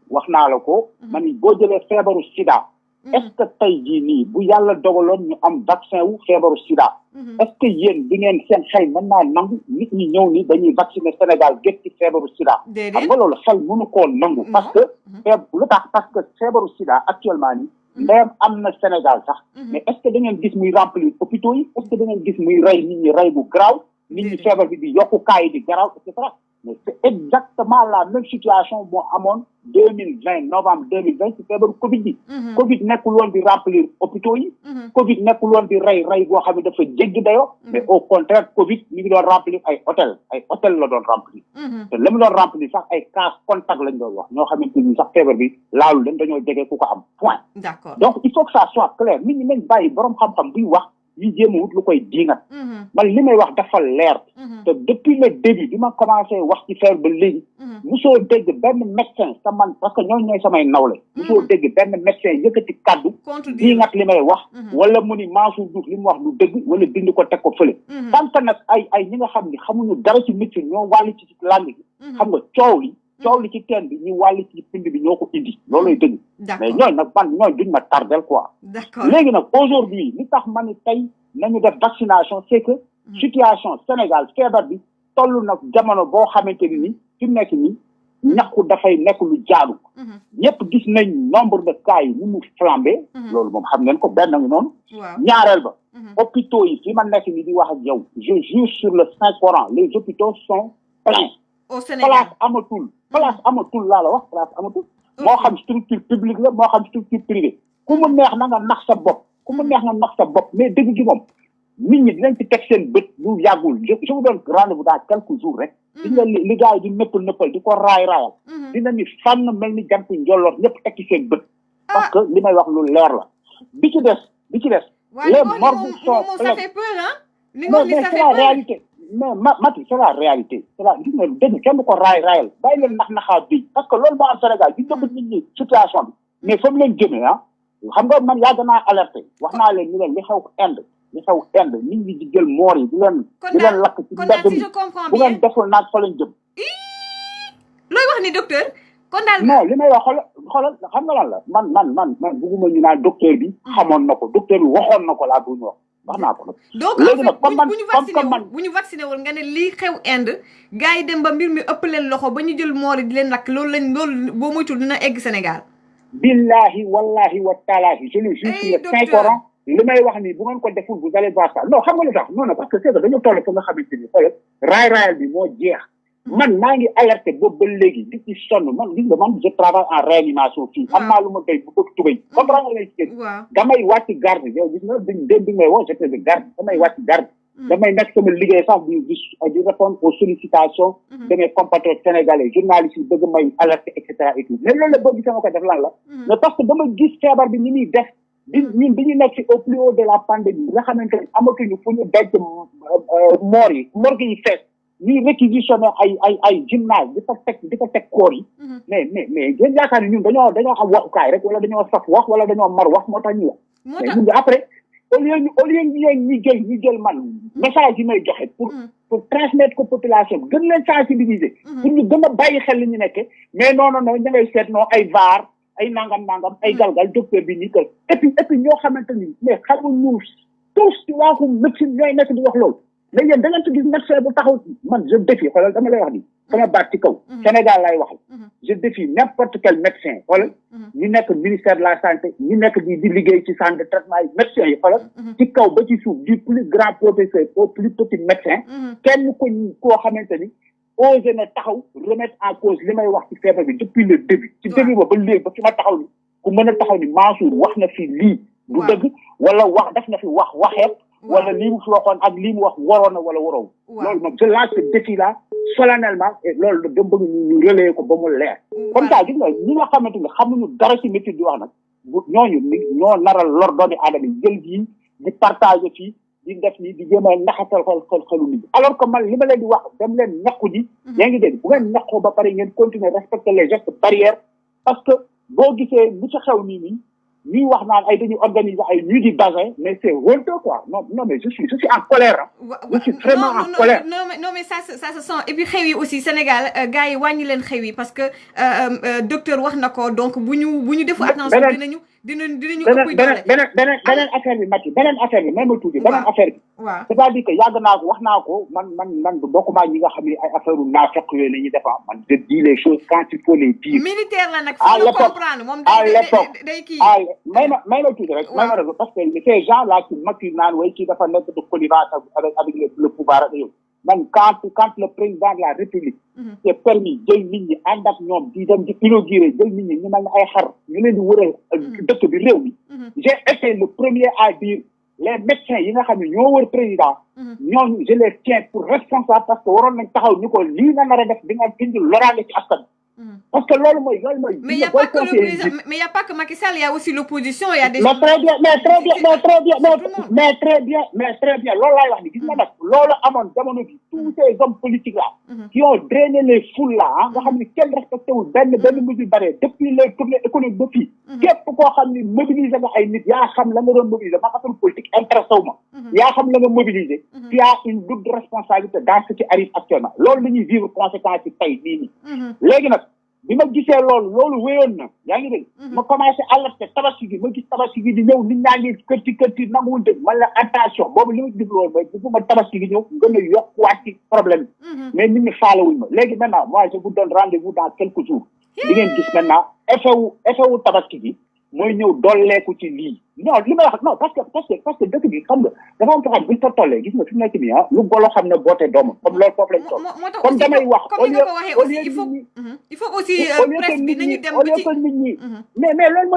wax naa la ko man boo jëlee feebaru sida est-ce que tey jii nii bu yàlla dogaloon ñu am vaccin wu feebaru sida est-ce que yéen di ngeen seen xel mën naa nangu nit ñi ñëw ni dañuy vacciner Sénégal gét ci feebaru sida xam nga loolu xel mënu koo nangu parce que lu tax parce que feebaru sida actuellement nii ndeyam am na Sénégal sax mais est-ce que da ngeen gis muy remplir hôpitaux yi est-ce que da ngeen gis muy rey nit ñi rey bu garaaw nit ñi feebar bi di yokku kaa yi di garaaw et cetera mais c'est exactement la même situation moo amoon 2020 novembre 2020 ci feebaru Covid bi. Covid nekkul woon di remplir hôpitaux yi. Covid nekkul woon di rey boo xam ne dafa jéggi dayoo. mais au contraire Covid mi ngi doon remplir ay hôtel la doon remplir. te la mu doon remplir sax ay cas contact lañ doon wax ñoo xamante ni sax feebar bi laalu leen dañoo jege ku ko am point.
D'accord.
Donc il faut que ça soit clair nit ñi nañ bàyyi borom xam-xam buy wax. yi jéem a wut lu koy diingat man li may wax dafa leer te depuis le début bi ma commencé wax ci feebar ba léegi musoo dégg benn médecin sa man parce que ñooñu ñooy samay nawle musoo dégg benn médecin yëkkati kaddu diingat li may wax wala mu ni Mansour Diouf li mu wax lu dëgg wala bind ko teg ko fële tant que nag ay ñi nga xam ni xamuñu dara ci médecine ñoo wàlli ci langue gi xam nga coow li ci teen bi ñu wàlli ci pind bi ñoo ko indi looluy dëgg mais ñooñu nag man ñooñu duñ ma tardel quoi léegi nag aujourd'hui li tax ma ni tey nañu def vaccination c'est que situation Sénégal feebar bi toll nag jamono boo xamante ni fi mu nekk nii ñàkku dafay nekk lu jaadu ñëpp gis nañ nombre de cas yi ni mu flambé loolu moom xam ngeen ko benn ngi noonu ñaareel ba hôpitaux yi fi ma nekk ni di wax ak yow je jure sur le Saint-Coran les hôpitaux sont pleins place amatul laa la wax place amatul moo xam structure publique la moo xam structure privée ku mu neex na nga nax sa bopp mais dëgg gi moom nit ñi dinañ ci teg seen bët lu yàggul je vous donne rendez-vous dans quelques jours rek di nga li gars yi di nëppal di ko raayal dina ni fànn mel ni jant njolloor ñëpp teg ci seen bët parce que li may wax lu leer la bi ci des les morgues sont pleines mais c'est la réalité mais Mati c'est la réalité c'est la gis nga dëgg kenn du ko raayal bàyyi leen naxaa bi parce que loolu moo am Sénégal di dëgg nit ñi situation bi mais fa mu leen jëmee xam nga man yàgg naa alerté wax naa leen ni leen li xew Inde nit ñi di jël moor yi di leen lakk ci mbedd mi bu ngeen deful naag fa leen jëm
looy wax ni docteur kon daal
non li may wax xoolal xam nga lan la man bugguma ñu naan docteur bi xamoon na ko docteur bi waxoon na ko laa bu ñu wax naa ko nag
donc
léegi nag
bu ñu vacciné wul nga ne lii xew Inde gars yi dem ba mbir mi ëpp leen loxo ba ñu jël moor yi di leen lakk loolu boo moytul dina egg Sénégal
billahi wallahi wa taalahi je le jure sur le Saint-Coran li may wax nii bu ngeen ko deful vous allez voir ça non xam nga lu tax non parce que c'est que dañu toll fa nga xamante ni xoolal raayal bi moo jeex man maa ngi alerté boobu ba léegi di ci sonn man gis nga man je travaille en réanimation fii am naa lu ma doy bu bëgg tubay comprendre nga lay ci damay wàcc garde yow gis nga bi may woo j'étais de garde damay wàcc garde damay nekk sama liggéey sax di répondre aux sollicitations de mes compatriotes sénégalais journalistes yi bëgg may alerté et cetera et tout mais loolu la boo gisee ma ko def lan la mais parce que dama gis feebar bi ni muy def ñun dañu nekk ci au plus haut de la pandémie nga xamante ni amatuñu fu ñu denc moor yi morgue yi fees ñuy réquisitionné ay gymnase di fa teg koor yi mais yéen yaakaar ni ñun dañoo xam waxukaay rek wala dañoo saf wax wala dañoo mar wax moo tax ñu wax mais ñun après au lieu ñu jël man message yi may joxe pour transmettre ko population bi gën leen sensibiliser pour ñu gën a bàyyi xel li ñu nekke mais non ña ngay seet noo ay vaar ay nangam ay galgal docteur bi nii que et puis ñoo xamante ni mais xamuñu tous ci waaxu médecine ñooy nekk di wax loolu mais yéen da ngeen ci gis médecin bu taxaw man je défie xoolal dama lay wax ni sama baat ci kaw Sénégal lay waxal je défie n'importe quel médecin xoolal ñi nekk ministère de la santé ñi nekk di liggéey ci centre de traitement yi médecins yi xoolal ci kaw ba ci suuf du plus grand professeur au plus petit médecin kenn koo xamante ni osé na taxaw remettre en cause li may wax ci feebar bi depuis le début ci début ba léegi ba fi ma taxaw ni ku mën a taxaw ni Mansour wax na fi lii du dëgg wala wax def na fi waxeet wala lii mu fi waxoon ak lii mu wax waroon na wala waroo loolu moom je lance ce défi là solennellement et loolu dama bëgg ñu relayer ko ba mu leer comme ça gis nga ñi nga xamante ni xamuñu dara ci métier di wax nag ñooñu ñoo naral lor doomi aadama yi jël bii di partager fii di def nii di jéem a naxatal xelu nit alors que man li ma leen di wax dem leen ñàkku ji yaa ngi dégg bu ngeen ñàkkoo ba pare ngeen continuer respecter les gestes barrières parce que boo gisee lu ci xew nii ñuy wax naan ay dañuy organiser ay nuits du bazin mais c'est honteux quoi non mais je suis en colère je suis vraiment en colère
non mais ça se sent et puis xew yi aussi Sénégal gars yi wàññi leen xew yi parce que docteur wax na ko donc bu ñu defu attention dinañu ëpp doole
beneen affaire bi Mathi beneen affaire bi même ma tuuti beneen affaire bi c'est-à-dire que yàgg naa ko wax naa ko man bokkuma ñi nga xam ne ay affaire u naafeq yooyu la ñuy def man je dis les choses quand il faut les dire
militaire la nag faut comprendre moom day kii
may ma tuuti rek may ma rek parce que ces gens là qui maquillent naan way kii dafa nekk de connivence avec le pouvoir ak yow man quand le président de la République c'est permis jël nit ñi ànd ak ñoom di dem di inaugurer jël nit ñi ñu mel ne ay xar ñu leen di wëral dëkk bi réew mi j'ai été le premier à dire les médecins yi nga xam ne ñoo wër président ñooñu je les tiens pour responsable parce que waroon nañ taxaw ni ko lii nga nar a def di nga indi loraange ci askan parce que loolu mooy
mais il y a pas que le président mais il y a pas que Macky Sall il y a aussi l'opposition il y a des
mais très bien loolu laay wax ni gis nga nag loolu amoon jamono bi tous ces hommes politiques là qui ont drainé les foules là nga xam ne kenn respecté wul benn mesure barrière depuis les tournées économiques ba fii képp koo xam ne mobiliser nga ay nit yaa xam la nga doon mobiliser ma affaire politique intéressé wu ma yaa xam la nga mobiliser tu as une lourde responsabilité dans ce qui arrive actuellement loolu la ñuy vivre conséquence yi tey nii nii léegi nag bi ma gisee loolu wéyoon na yaa ngi dégg ma commencé alerter tabaski gi ma gis tabaski gi di ñëw nit ñaa ngi kërti nanguwul dégg man la attention boobu li ma gis loolu mooy bu ma tabaski gi ñëw gën a yokkuwaat ci problème mais nit ñi faalewuñ ma léegi maintenant moi je vous donne rendez-vous dans quelques jours di ngeen gis maintenant effet wu tabaski gi mooy ñëw dolleeku ci lii non li may wax non parce que dëkk bi xam nga dafa am taxaw buñ fa tollee gis nga fi mu nekk nii lu golo xam ne boote doomam comme loolu foofu lañ toll comme damay wax au lieu
il faut aussi presse bi nañu dem
au lieu que nit ñi mais loolu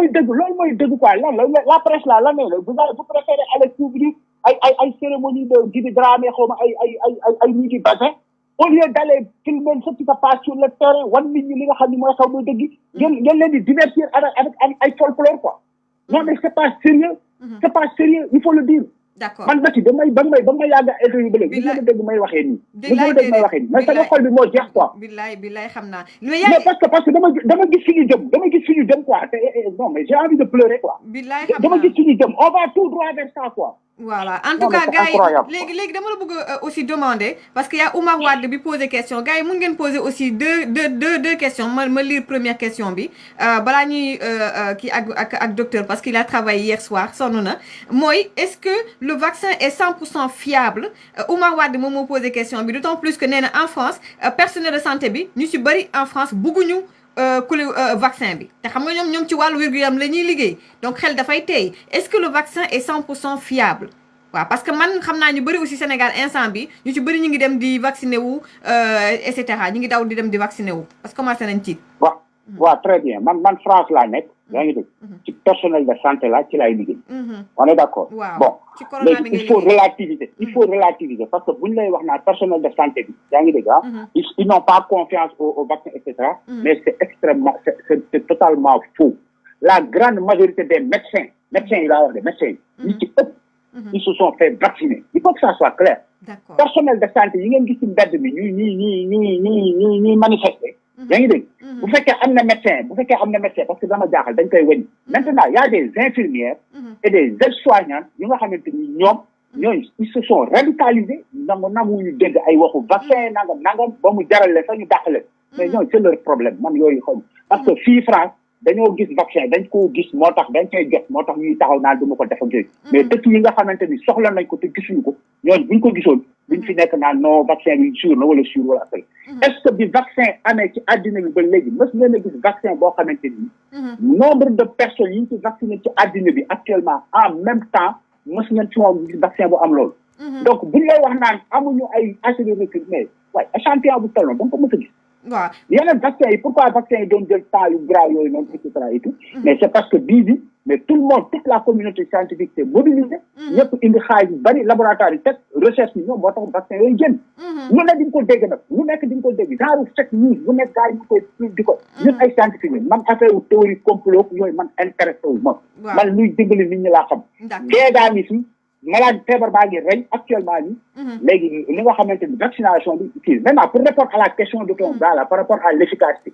mooy dëgg quoi lan la presse là lan la vous préférez aller couvrir ay cérémonie de Djiby Dramé xaw ma ay ñi di bassin au lieu d'aller filmer ce qui se passe sur le terrain wan nit ñi li nga xam ne mooy xaw mooy dëgg ngeen leen di divertir avec ay folklore quoi non mais c'est pas sérieux il faut le dire
d'accord
man nag ba may yàgg a interview ba léegi ma dégg may waxee nii mais sama xol bi moo jeex quoi
billaay xam naa
mais parce que dama gis fi ñu jëm quoi non mais j'ai envie de pleurer quoi dama gis fi ñu jëm on va tout droit vers ça quoi
voilà en tout cas gars yi léegi dama la bëgg aussi demander parce que y a Oumar Wade bi poser question gars yi mun ngeen poser aussi deux questions ma lire première question bi balaa ñuy kii ak docteur parce qu'il a travaillé hier soir sonn na mooy est-ce que le vaccin est 100% fiable Oumar Wade moom moo posé question bi d'autant plus que nee na en France personnel de santé bi ñu ci bëri en France bëgguñu vaccin bi te xam nga ñoom ci wàllu wér-gu-yaram la ñuy liggéey donc xel dafay tey est-ce que le vaccin est 100% fiable waaw parce que man xam naa ñu bëri aussi Sénégal instant bi ñu ci bëri ñu ngi dem di vacciner wu et cetera ñu ngi daw di dem di vacciner wu parce que commencé nañ ci
waaw très bien man France laa nekk yaa ngi dégg ci personnel de santé la ci laay liggéey on est d'accord bon léegi il faut relativiser parce que bu ñu lay wax naa personnel de santé bi yaa ngi dégg ils n'ont pas confiance au vaccin et cetera mais c'est extrêmement c'est totalement faux la grande majorité des médecins yi laa wax de médecins yi ñi ci ëpp ils se sont fait vacciner il faut que ça soit clair personnel de santé yi ngeen gis ci mbedd bi ñuy manifester yaa ngi dégg bu fekkee am na médecin parce que dama jaaxal dañ koy wëñ maintenant y a des infirmières et des aides-soignantes yu nga xamante ni ñooñu ils se sont radicalisés nanguñu dégg ay waxu vaccin nangam ba mu jaral leen sax ñu dàq leen mais ñooñu c'est leur problème man yooyu xam parce que fii France dañoo gis vaccin dañ ko gis moo tax dañ koy jot moo tax ñuy taxaw naan du ma ko def ak yooyu mais dëkk yi nga xamante ni soxla nañ ko te gisuñu ko ñooñu buñ ko gisoon buñ fi nekk naan non vaccin bi sûr na wala après est-ce que bi vaccin amee ci àddina bi ba léegi mës ngeen a gis vaccin boo xamante ni nombre de personnes yi ñu ci vacciné ci àddina bi actuellement en même temps mës ngeen ci moom gis vaccin bu am loolu donc buñ lay wax naan amuñu ay acide de recul mais waaye échantillon bu toll noonu da nga ko mës a gis
waaw
yeneen vaccin yi pourquoi vaccin yi doon jël temps yu grave yooyu noonu et cetera et tout mais c'est parce que bii mais tout le monde toute la communauté scientifique s'est mobilisée ñëpp indi xaalis yu bari laboratoire yi teg recherche yi ñoom moo tax vaccin yooyu génn lu nekk di nga ko dégg nag lu nekk di nga ko dégg genre fake news bu nekk gars yi ñu koy di ko ñun ay scientifique yi man affaire wu théorie complot yooyu man intéressé wu man luy dimbali nit ñi laa xam géegaa ngi fi malade feebar baa ngi rey actuellement nii léegi li nga xamante ni vaccination bi kii maintenant pour répondre à la question de ton gars là par rapport à l'efficacité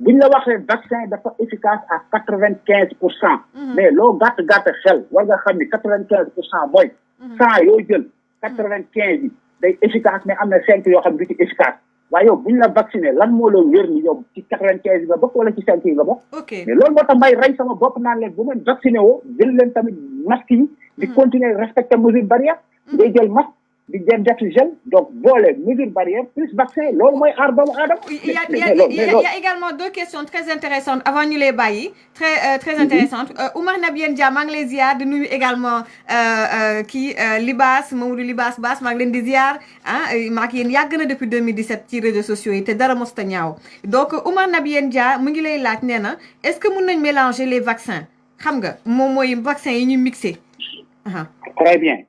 buñ la waxee vaccin dafa efficace à 95% mais loo gàtt xel war nga xam ni 95% mooy 100 yoo jël 95 yi day efficace mais am na 5 yoo xam ne du ci efficace waaye yow buñ la vacciné lan moo la wér ni yow ci 95 yi nga bokk wala ci 5 yi nga bokk mais loolu moo tax may rey sama bopp naan leen bu ngeen vacciné woo jël leen tamit masque yi di continuer respecter mesure barrière ngay jël masque di def gel donc boole mesure barrière plus vaccin loolu mooy aar doomu aadama.
Il y a également deux questions très intéressantes avant ñu lay bàyyi très intéressantes Oumar Nabien Dia maa ngi lay ziar di nuyu également kii Libaas Mamadou Libaas Baas maa ngi leen di ziar maa ngi yéen yàgg na depuis 2017 ci réseaux sociaux yi te dara mos ta ñaaw donc Oumar Nabien Dia mu ngi lay laaj nee na est-ce que mun nañ mélanger les vaccins xam nga moom mooy vaccin yi ñu mixé.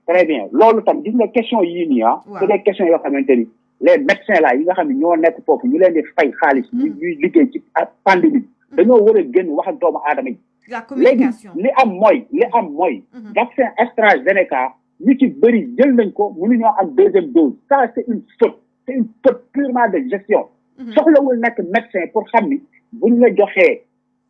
très bien loolu tam gis nga question yii nii c'est des questions yoo xamante ni les médecins là yi nga xam ne ñoo nekk foofu ñu leen di fay xaalis ñuy liggéey ci pandémie dañoo war a génn wax ak doomu aadama yi léegi li am mooy vaccin AstraZeneca ñu ci bëri jël nañ ko mënuñoo am deuxième dose ça c'est une faute purement de gestion soxlawul nekk médecin pour xam ni buñ la joxee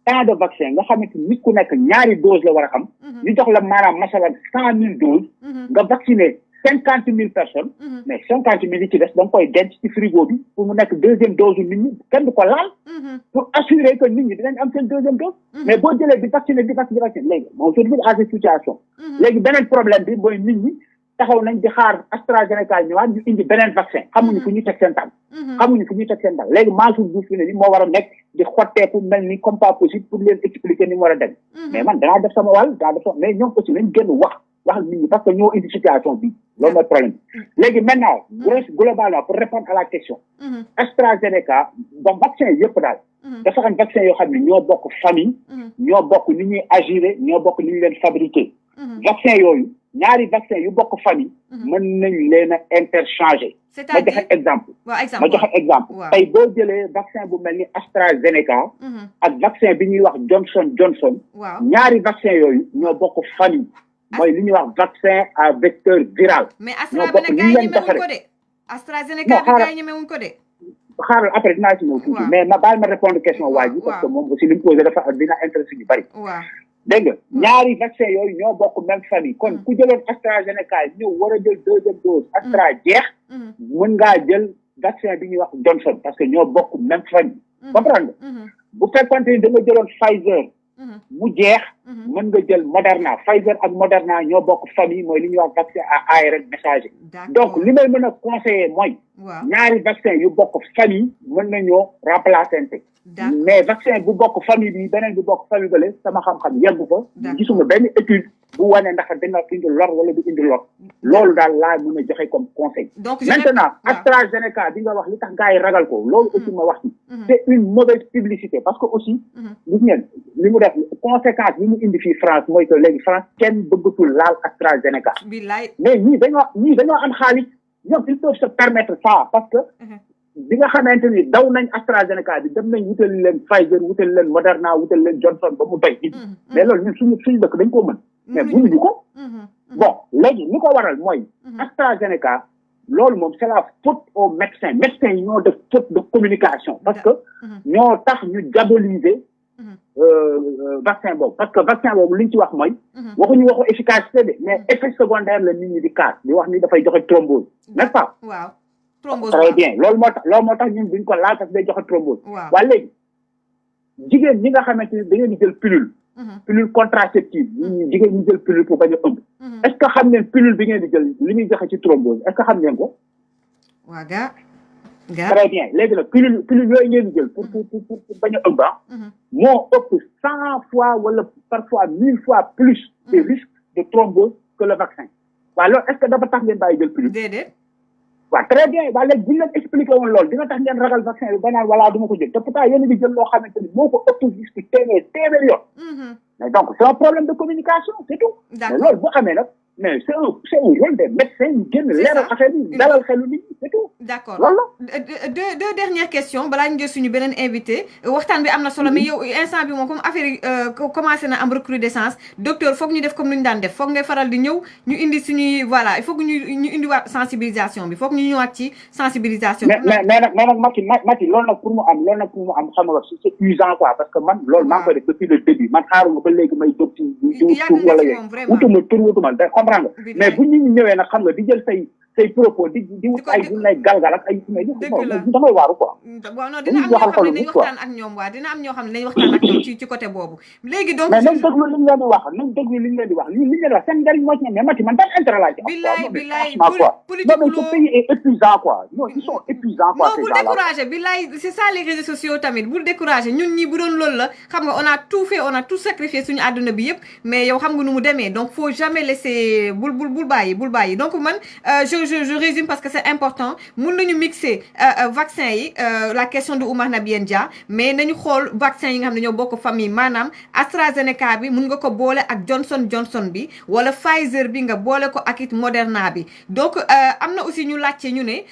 tant de vaccin nga xamante nit ku nekk ñaari dose la war a am ñu jox la maanaam masalan 100,000 doses nga vacciner 50,000 personnes mais 50,000 yi ci des da nga koy denc ci frigo bi pour mu nekk deuxième dose nit ñi kenn du ko laal pour assurer que nit ñi dinañ am seen deuxième dose mais boo jëlee di vacciner léegi on se retrouve à cette situation léegi beneen problème bi mooy nit ñi taxaw nañ di xaar AstraZeneca ñëwaat ñu indi beneen vaccin xamuñu fu ñuy teg seen tànk léegi Mansour Diouf fi ne ni moo war a nekk di xotteeku mel ni comme pas possible pour leen expliquer ni mu war a dem mais man danaa def sama wàll mais ñoom aussi nañ génn wax ak nit ñi parce que ñoo indi situation bi loolu mooy problème léegi maintenant globalement pour répondre à la question AstraZeneca bon vaccin yëpp daal dafa am vaccin yoo xam ne ñoo bokk famille ñoo bokk ni ñuy agiré ñoo bokk ni ñu leen fabriqué vaccin yooyu ñaari vaccin yu bokk famille mën nañ leen a interchanger ma joxe exemple tey boo jëlee vaccin bu mel ni AstraZeneca ak vaccin bi ñuy wax Johnson ñaari vaccin yooyu ñoo bokk famille mooy li ñuy wax vaccin à vecteur viral
mais AstraZeneca bi gars yi ñemewuñ ko de
xaaral après dinaa ci ñëw tuuti mais ma baal ma répondre question waa ji parce que moom aussi li mu posé dafa dina intéressé ñu bari dégg nga ñaari vaccin yooyu ñoo bokk même famille kon ku jëloon AstraZeneca ñëw war a jël deuxième dose Astra jeex mën ngaa jël vaccin bi ñuy wax Johnson parce que ñoo bokk même famille comprendre nga bu fekkonte ni da nga jëloon Pfizer mu jeex mën nga jël Moderna Pfizer ak Moderna ñoo bokk famille mooy li ñuy wax vaccin à ARN messager donc li may mën a conseiller mooy ñaari vaccin yu bokk famille mën nañoo remplacer mais vaccin bu bokk famille bi beneen bu bokk famille bale sama xam-xam yeggu fa gisuma benn étude bu wane ndax dina indi lor wala du indi lor loolu daal laa mën a joxe comme conseil maintenant AstraZeneca bi nga wax li tax gars yi ragal ko loolu aussi ma wax ci c'est une mauvaise publicité parce que aussi gis ngeen li mu def conséquence bi mu indi fii France mooy que léegi France kenn bëggatul laal AstraZeneca mais ñii dañoo am xaalis ñoom ils peuvent se permettre ça parce que bi nga xamante ni daw nañ AstraZeneca bi dem nañ wutali leen Pfizer wutali leen Moderna wutali leen Johnson ba mu doy mais loolu ñun suñu dëkk dañ koo mën mais mënuñu ko bon léegi li ko waral mooy AstraZeneca loolu moom c'est la faute aux médecins yi ñoo def faute de communication parce que ñoo tax ñu diaboliser vaccin boobu parce que vaccin boobu li ñu ci wax mooy waxuñu waxu efficacité de mais effet secondaire la nit ñi di kaas di wax ni dafay joxe thrombose n'est-ce pas très bien loolu moo tax ñun duñ ko laal parce que day joxe thrombose waaye léegi jigéen ñi nga xamante ni da ngeen di jël pilule contraceptive jigéen ñi jël pilule pour bañ a ëmb est-ce que xam ngeen pilule bi ngeen di jël li muy joxe ci thrombose est-ce que xam ngeen ko très bien léegi nag pilule yooyu ngeen di jël pour bañ a ëmb moo ëpp 100 fois wala parfois 1000 fois plus de risque de thrombose que le vaccin waaw loolu est-ce que dafa tax ngeen bàyyi jël pilule
déedéet
waaw très bien waaye léegi bu ñu leen expliqué woon loolu dina tax ngeen ragal vaccin bi ba naan voilà du ma ko jël te pourtant yéen a ngi jël loo xamante ni moo ko ëpp risque téeméer yoon mais donc c'est un problème de communication c'est tout mais loolu bu amee nag mais c'est un rôle des médecins ñu génn leeral affaire bi dalal xelu nit ñi c'est tout
d'accord
loolu
deux dernières questions balaa ñu jël suñu beneen invité waxtaan bi am na solo mais yow instant bi moom comme affaire yi commencé na am recrudescence docteur foog ñu def comme nu ñu daan def foog ngay faral di ñëw ñu indi suñuy voilà il faut que ñu indiwaat sensibilisation bi foog ñu ñëwaat ci sensibilisation bi
mais nag Maty loolu nag pour mu am xam nga c'est usant quoi parce que man loolu maa ngi koy def depuis le début man xaaruma ba léegi may jóg ci tur wala yooyu wutuma comprendre nga mais bu nit ñi ñëwee nag xam nga di jël say propos di wut ay bu lay galgal ak ay damay waaru quoi
waaw non dina am ñoo xam ne nañ waxtaan ak ñoom waa dina am ñoo xam ne nañ waxtaan ak ñoom ci côté boobu léegi donc
mais nañ déglu li ñu leen di wax li ñu leen di wax seen njëriñ moo ci ne mais Mati man ban intérêt laa ci
billaay
politique non mais ce pays est épuisant quoi non ils sont épuisants quoi
non bul découragé billaay c'est ça les réseaux sociaux tamit bul découragé ñun ñi bu doon loolu la xam nga on a tout fait on a tout sacrifié suñu àdduna bi yëpp mais yow xam nga nu mu demee donc faut jamais laisser bul bàyyi donc man je résume parce que c'est important mun nañu mixer vaccin yi la question de Oumar Nabien Dia mais nañu xool vaccin yi nga xam ne ñoo bokk famille maanaam AstraZeneca bi mun nga ko boole ak Johnson bi wala Pfizer bi nga boole ko ak it Moderna bi donc am na aussi ñu laajte ñu ne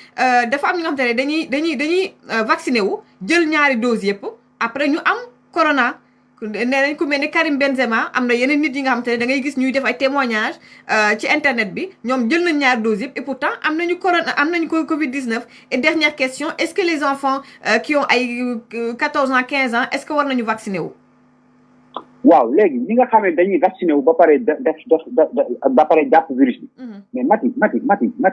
dafa am ñu nga xam te ne dañuy vacciné wu jël ñaari doses yëpp après ñu am corona nee nañ ku mel ni Karim Benzema am na yeneen nit yi nga xam te ne da ngay gis ñuy def ay témoignages ci internet bi ñoom jël nañ ñaari doses yëpp et pourtant am nañu corona am nañu Covid-19 et dernière question est-ce que les enfants qui ont ay 14 ans 15 ans est-ce que war nañu vacciné wu
waaw léegi ñi nga xam ne dañuy vacciné wu ba pare ba pare jàpp virus bi mais Mati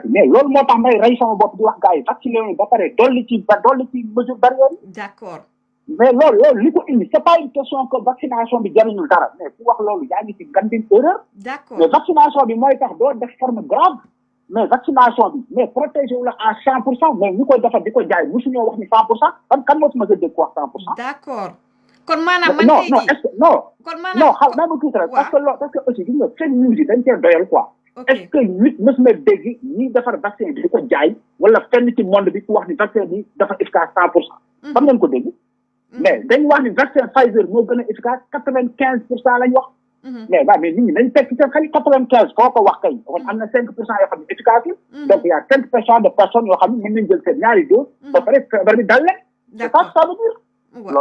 mais loolu moo tax may rey sama bopp di wax gars yi vacciné wu ba pare dolli ci mesure barrière yi
d'accord
mais loolu li ko indi c'est pas une question que vaccination bi jariñul dara mais ku wax loolu yaa ngi ci gandine erreur
d'accord
mais vaccination bi mooy tax doo def forme grave mais vaccination bi mais protégé wu la à 100% mais ñu koy defar di ko jaay musuñoo wax ni 100% kan moo ci ma gën dégg wax 100%.
d'accord kon maanaam man
non non est-ce que non
kon maanaam
non xam naa ma tuuti rek parce que aussi gis nga fake news yi dañ cee doyal quoi est-ce que nit mës na dégg ñi defar vaccin bi di ko jaay wala fenn ci monde bi ku wax ni vaccin bi dafa efficace 100% xam ngeen ko dégg mais dañ wax ni vaccin Pfizer moo gën a efficace 95% lañ wax mais nit ñi nañ fekk seen xel 95 foo ko wax kay kon am na 5% yoo xam ne efficace donc y a 5% de personnes yoo xam ne mën nañ jël seen ñaari dose ba pare feebar bi dal leen c'est pas ça veut dire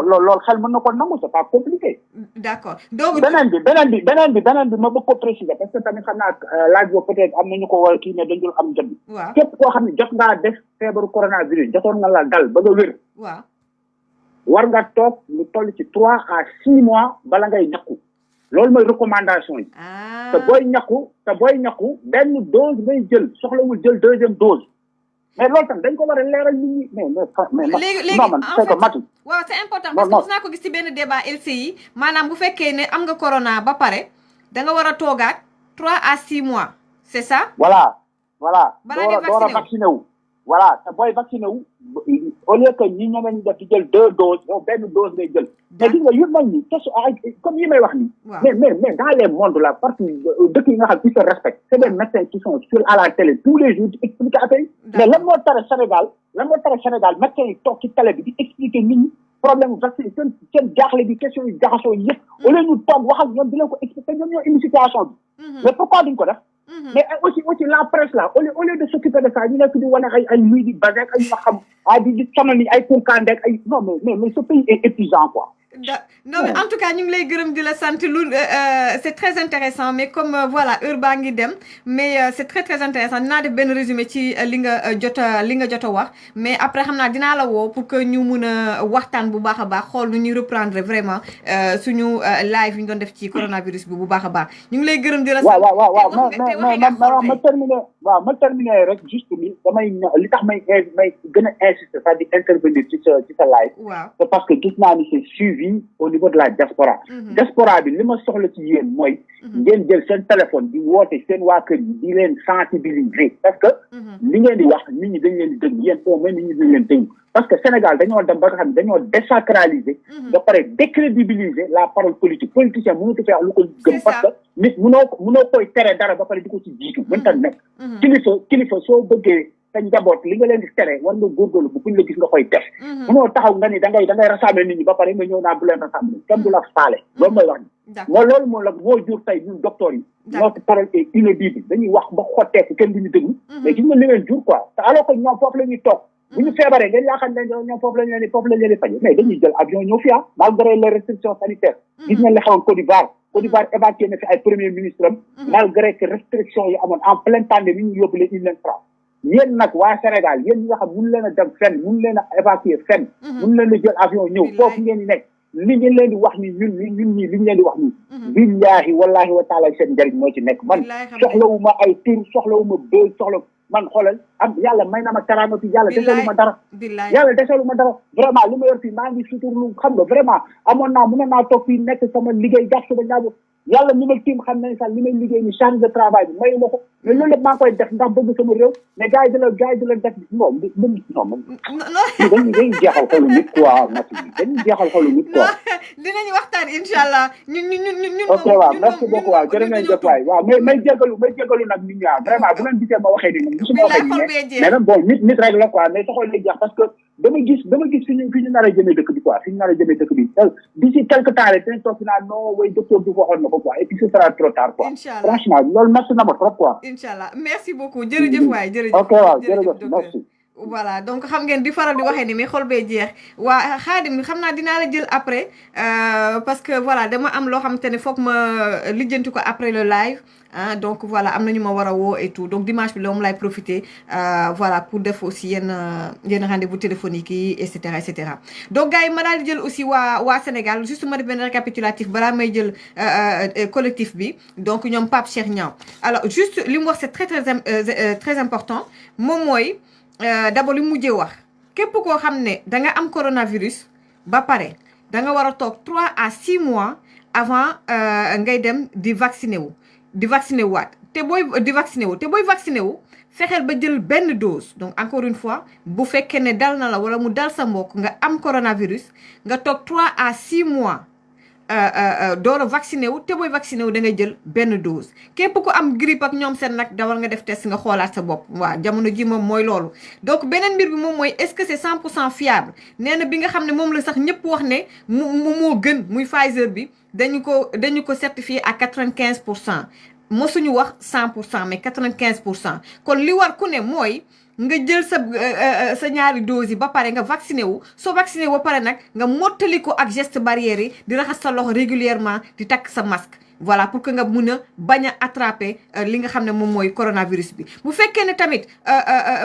loolu xel mën na ko nangu c'est pas compliqué
d'accord donc
beneen bi ma bëgg ko préciser parce que tamit xam naa laaj boobu peut-être am nañu ko war kii ne dañu am jot bi képp koo xam ne jot ngaa def feebaru coronavirus jotoon nga la dal ba nga wér
waaw
war nga toog lu toll ci 3 à 6 mois bala ngay ñàkku loolu mooy recommandation yi te booy ñàkku benn dose ngay jël soxlawul jël deuxième dose mais loolu tam dañ ko war a leeral nit ñi mais
léegi
non man c'est que Mati
waaw c'est important parce que gis naa ko gis ci benn débat LCI maanaam bu fekkee ne am nga corona ba pare da nga war a toogaat 3 à 6 mois c'est ça
voilà
door
a vacciné wu voilà te booy vacciné wu au lieu que ñi ñeneen ñi def di jël 2 doses yow benn dose ngay jël mais gis nga yu mel ni comme yi may wax nii mais dans les mondes là partout dëkk yi nga xam qui se respectent c'est des médecins qui sont sur à la télé tous les jours di expliquer affaire yi mais lan moo tere Sénégal médecins yi toog ci télé bi di expliquer nit ñi problème vaccin seen jaaxle bi question yi jaxasoo yi yëpp au lieu ñu toog wax ak ñoom di leen ko expliquer ñoom ñoo indi situation bi mais pourquoi duñ ko def mais aussi la presse là au lieu de s'occuper de ça ñu nekk di wane ay luy di basé ak ay nga xam di sonal ni ay pourkande ak ay non mais ce pays est épuisant quoi
non mais en tout cas ñu ngi lay gërëm di la sant lu c'est très intéressant mais comme voilà heure baa ngi dem mais c'est très très intéressant dinaa def benn résumé ci li nga jot a wax mais après xam naa dinaa la woo pour que ñu mun a waxtaan bu baax a baax xool nu ñuy reprendre vraiment suñu live yi ñu doon def ci coronavirus bi bu baax a baax ñu ngi lay gërëm di la sant
waaw ma terminer rek juste ni damay li tax may gën a insister c'est-à-dire intervenir ci sa live c'est parce que gis naa ni c'est suivi au niveau de la diaspora diaspora bi li ma soxla ci yéen mooy ngeen jël seen téléphone di woote seen waa kër yi di leen sensibiliser parce que li ngeen di wax nit ñi dañ leen di dégg yéen au moins nit ñi dañ leen dégg parce que Sénégal dañoo dem ba nga xam ne dañoo désacraliser ba pare décrédibiliser la parole politique politicien mënatu fi wax lu ko gëm parce que nit mënoo koy tere dara ba pare di ko ci jiitu mënta nekk kilifa soo bëggee sa njaboot li nga leen di tere war nga góorgóorlu bu kuñ la gis nga koy def mënoo taxaw nga ni da ngay rassembler nit ñi ba pare nga ñëw naa bu leen rassembler kenn du la faale loolu mooy wax ni loolu moo jur tey ñun docteurs yi notre parole est inaudible dañuy wax ba xotteeku kenn du ñu déglu mais gis nga li leen jur quoi te alors que ñoom foofu la ñuy toog bu ñu feebaree ngeen yaakaar ne ñoom foofu lañ leen di faje mais dañuy jël avion ñëw fi malgré les restrictions sanitaires gis ngeen li xewoon Côte d'Ivoire évacué na fi ay premier ministre am malgré que restrictions yi amoon en pleine pandémie ñu yóbbu leen leen France yéen nag waa Sénégal yéen ñi nga xam mënu leen a dem fenn mënu leen a évacuer fenn mënu leen a jël avion ñëw foofu ngeen di nekk li ñu leen di wax ni ñun li ñu leen di wax ni billahi wallahi wa taala seen njariñ moo ci nekk man soxlawuma ay tur soxlawuma bëy soxla man xoolal am yàlla may na ma teraanga fi yàlla desalu ma dara vraiment li ma yor fii maa ngi suturlu xam nga vraiment amoon naa mën naa toog fii nekk sama liggéey jàpp sama ñaabu yàlla ni ma tiim xam nañ sax li may liggéey ni charge de travail bi mayu ma ko mais loolu lépp maa ngi koy def ndax bëgg sama réew mais gars yi di la def non dañuy jeexal xolu nit quoi Mati dañuy jeexal xolu nit quoi
dinañu waxtaan inshallah ñun
ok waaw merci beaucoup waaw jërë ngeen jëf waay waaw may jégalu nag nit ñi vraiment bu ngeen gisee ma waxee ni moom gisuma waxee ni mais nag bon nit rek la quoi mais soxol lay jeex parce que dama gis fi ñu nar a jëmee dëkk bi quoi fi ñu nar a jëmee dëkk bi d'ici quelque temps rek dañ toog fi naan non way docteur bi waxoon na ko quoi et puis ce sera trop tard quoi franchement loolu merci na ma trop quoi
inshallah merci beaucoup jërëjëf waay jërëjëf
ok waaw jërëjëf merci
voilà donc xam ngeen di faral di waxee ni mais xol bee jeex waa Khadim xam naa dinaa la jël après parce que voilà dama am loo xamante ne foog ma lijjanti ko après le live ah donc voilà am na ñu ma war a woo et tout donc dimanche bi la moom lay profiter voilà pour def aussi yenn rendez-vous téléphonique yi et cetera donc gars yi ma daal di jël aussi waa Sénégal juste ma def benn récapitulatif balaa may jël collectif bi donc ñoom Pape Cheikh Niang alors juste li mu wax c'est très important moom mooy d'abord li mujjee wax képp koo xam ne da nga am coronavirus ba pare da nga war a toog 3 à 6 mois avant ngay dem di vacciner waat te booy vacciner wu fexeel ba jël benn dose donc encore une fois bu fekkee ne dal na la wala mu dal sa mbokk nga am coronavirus nga toog 3 à 6 mois door a vacciné wu te booy vacciné wu da ngay jël benn dose képp ku am grippe ak ñoom seen nag dawal nga def test nga xoolaat sa bopp waaw jamono ji moom mooy loolu donc beneen mbir bi moom mooy est-ce que c'est 100% fiable nee na bi nga xam ne moom la sax ñëpp wax ne moo gën muy Pfizer bi dañu ko certifié à 95% mosuñu wax 100% mais 95% kon li war ku ne mooy nga jël sa ñaari dose yi ba pare nga vacciné wu soo vacciné wu ba pare nag nga mottali ko ak geste barrière yi di raxas sa loxo régulièrement di takk sa masque voilà pour que nga mun a bañ a attraper li nga xam ne moom mooy coronavirus bi bu fekkee ne tamit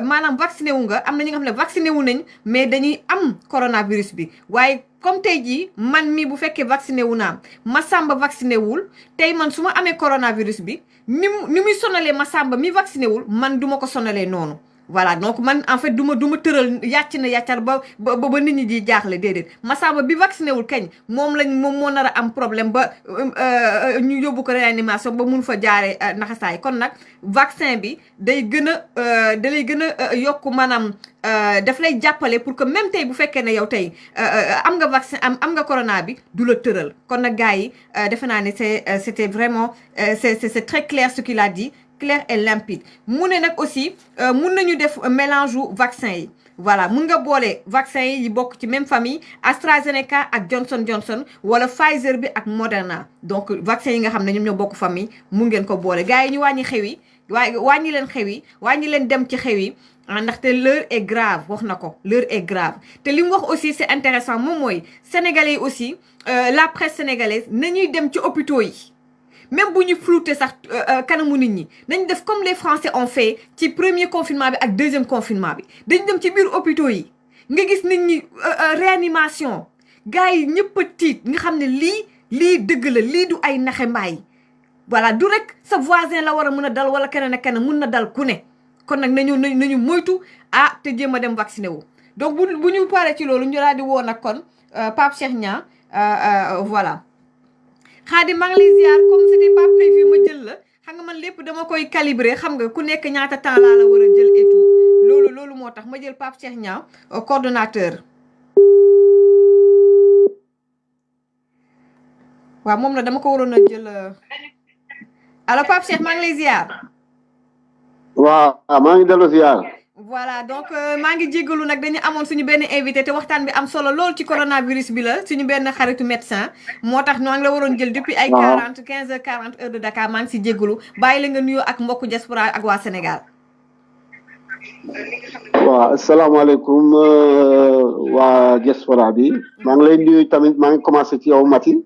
maanaam vacciné wu nga am na ñi nga xam ne vacciné wu nañ mais dañuy am coronavirus bi waaye comme tey jii man mi bu fekkee vacciné wu naa Massamba vacciné wul tey man su ma amee coronavirus bi ni muy sonalee Massamba mi vacciné wul man duma ko sonalee noonu voilà donc man en fait du ma tëral yàccar ba nit ñi di jaaxle déedéet Massamba bi vacciné wul kañ moom moo nar a am problème ba ñu yóbbu ko réanimation ba mun fa jaaree naxasaay kon nag vaccin bi da lay gën a yokk maanaam daf lay jàppale pour que même tey bu fekkee ne yow tey am nga vaccin am nga corona bi du la tëral kon nag gars yi defe naa ne c'était vraiment c'est très clair ce qu'il a dit clair et limpide mu ne nag aussi mun nañu def mélange u vaccin yi voilà mun nga boole vaccin yi bokk ci même famille AstraZeneca ak Johnson wala Pfizer bi ak Moderna donc vaccin yi nga xam ne ñoom ñoo bokk famille mun ngeen ko boole gars yi ñu wàññi xew yi wàññi leen dem ci xew yi ndaxte l'heure est grave wax na ko l'heure est grave te li mu wax aussi c'est intéressant moom mooy sénégalais yi aussi la presse sénégalaise nañuy dem ci hôpitaux yi même bu ñu flouter sax kanamu nit ñi nañ def comme les Français ont fait ci premier confinement bi ak deuxième confinement bi dañ dem ci biir hôpitaux yi nga gis nit ñi réanimation gars yi ñëpp a tiit nga xam ne lii dëgg la lii du ay naxe mbaay voilà du rek sa voisin la war a mën a dal wala keneen ak keneen mun na dal ku ne kon nag nañu moytu te jéem a dem vacciné wu donc bu ñu paree ci loolu ñu daal di woo nag kon Pape Cheikh Niang voilà Khadim maa ngi lay ziar comme c'était pas prévu ma jël la xam nga man lépp dama koy calibrer xam nga ku nekk ñaata temps laa la war a jël et tout loolu moo tax ma jël Pape Cheikh Niang coordonnateur waaw moom la dama ko waroon a jël alors Pape Cheikh maa ngi lay ziar.
waaw maa ngi dellu ziar.
voilà donc maa ngi jéggalu nag dañu amoon suñu benn invité te waxtaan bi am solo lool ci coronavirus bi la suñu benn xaritu médecin moo tax ñoo ngi la waroon jël depuis ay 15h40 heure de Dakar maa ngi si jéggalu bàyyi la nga nuyoo ak mbokku diaspora ak waa Sénégal.
waaw asalaamaaleykum waa diaspora bi maa ngi lay nuyu tamit maa ngi commencé ci yow Mati.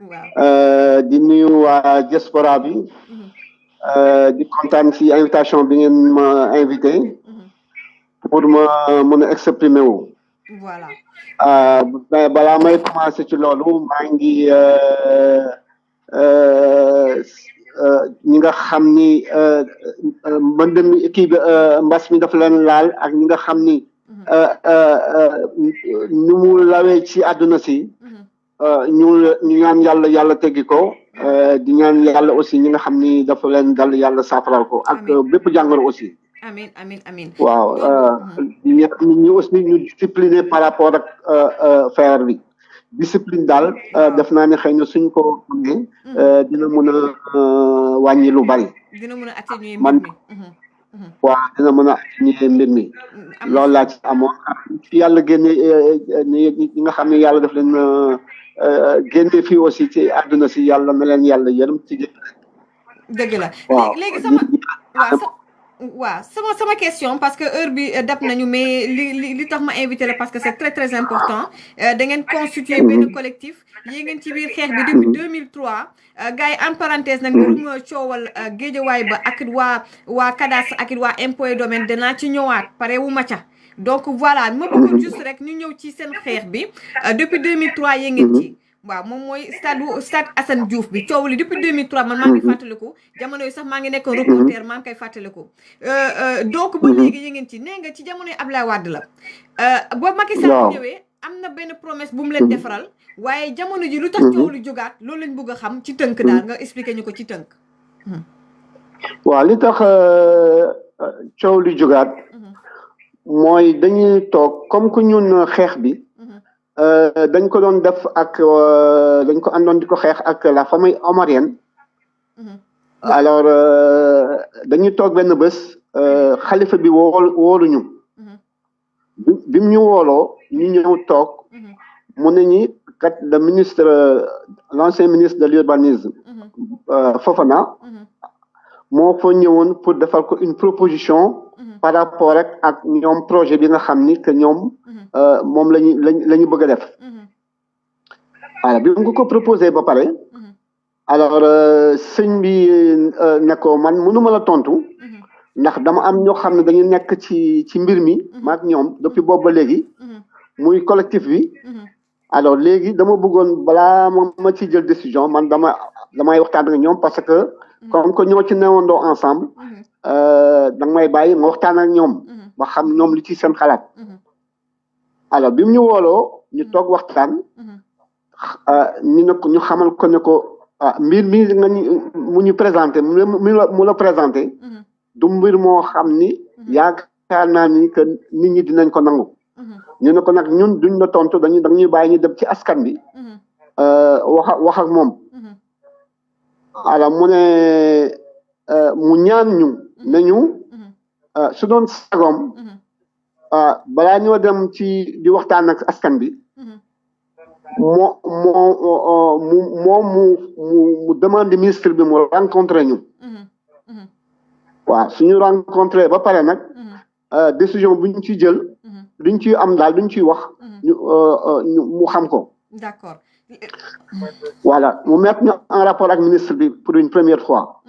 waaw di nuyu waa diaspora bi. di kontaan ci invitation bi ngeen ma invité. pour ma mën a exprimer wu
voilà
balaa may commencé ci loolu maa ngi ñi nga xam ni mbënd mi kii bi mbas mi dafa leen laal ak ñi nga xam ni ni mu lawee ci àdduna si ñu ñaan yàlla teggi ko di ñaan yàlla aussi ñi nga xam ni dafa leen dal yàlla saafaral ko ak bépp jàngoro aussi
amin
waaw di ñaan nit ñi aussi ñu discipliné par rapport ak feebar bi discipline daal def naa ne xëy na suñ ko amee dina mën a wàññi lu bari
dina mën a atténuer
man waaw dina mën a atténuer mbir mi loolu laa ci amoon fi yàlla génne ñi nga xam ne yàlla daf leen génne fii aussi ci àdduna si yàlla na leen yàlla yërëm ci
dëgg la léegi sama question parce que heure bi dab nañu mais li tax ma invité la parce que c'est très très important da ngeen constituer benn collectif yée ngeen ci biir xeex bi depuis 2003 gars yi en parenthèse nag mbirum coowal géejawaay ba ak waa cadastre ak waa impôt et domaine danaa ci ñëwaat pare wu ma ca donc voilà ma bëggoon juste rek ñu ñëw ci seen xeex bi depuis 2003 yée ngeen ci waaw moom mooy stade Assane Diouf bi coow li depuis 2003 man maa ngi koy fàttaliku jamono yi sax maa ngi nekkoon reporter maa ngi koy fàttaliku donc ba léegi yi ngeen ci nee nga ci jamono yi Abdoulaye Wade la boo Macky Sall ñëwee am na benn promesse bu mu leen defaral waaye jamono ji lu tax coow lu jógaat loolu lañ bëgg a xam ci tënk daal nga expliquer ñu ko ci tënk
waaw li tax coow lu jógaat mooy dañuy toog comme que ñun xeex bi dañ ko doon def ak dañ ko àndoon di ko xeex ak la famille omarienne alors dañuy toog benn bés xalifa bi wóoluñu bi mu ñu wooloo ñu ñëw toog mu ne ñi kat l'ancien ministre de l'urbanisme Fofana moo fa ñëwoon pour defal ko une proposition par rapport ak ñoom projet bi nga xam ni que ñoom moom lañu bëgg a def alors bi mu ko proposé ba pare alors sëñ bi ne ko man mënuma la tontu ndax dama am ñoo xam ne dañu nekk ci mbir mi maak ñoom depuis boobu ba léegi muy collectif bi alors léegi dama bëggoon balaa ma ci jël décision man damay waxtaan ak ñoom parce que comme que ñoo ci newandoo ensemble danga may bàyyi ma waxtaan ak ñoom ba xam ñoom li ci seen xalaat alors bi mu ñu wooloo ñu toog waxtaan ñu ne ko ñu xamal ko ne ko mbir mi nga mu ñu présenté mu la présenté du mbir moo xam ni yaakaar naa ni que nit ñi dinañ ko nangu ñu ne ko nag ñun duñ la tontu dañuy bàyyi ñu dem ci askan bi wax ak moom alors mu ne mu ñaan ñu ne ñu su doon sagom balaa ñoo dem ci di waxtaan ak askan bi mu demande ministre bi mu rencontré ñu waaw suñu rencontré ba pare nag décision bu ñu ciy jël duñ ciy am daal duñ ciy wax mu xam ko
d'accord
voilà mu mettre ñu en rapport ak ministre bi pour une première fois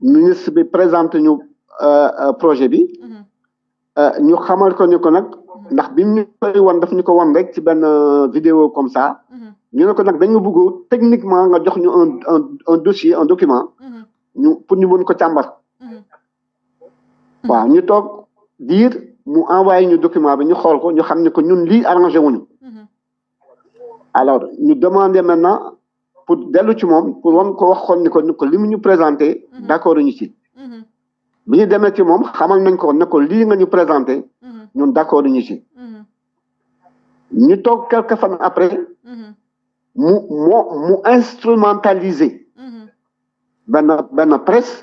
ministre bi présente ñu projet bi ñu xamal ko ni ko nag ndax bi mu koy won daf ñu ko won rek ci benn vidéo comme ça ñu ne ko nag dañu bëgg techniquement nga jox ñu un dossier un document ñu pour ñu mën ko càmbar waaw ñu toog diir mu envoyé ñu document bi ñu xool ko ñu xam ne ko ñun lii arrangé wuñu alors ñu demandé maintenant pour dellu ci moom pour won ko waxoon ni ko li mu ñu présenté d'accord ñu ci bi ñu demee ci moom xamal nañ ko ne ko lii nga ñu présenté ñun d'accord ñu ci ñu toog quelques fan après mu instrumentaliser benn presse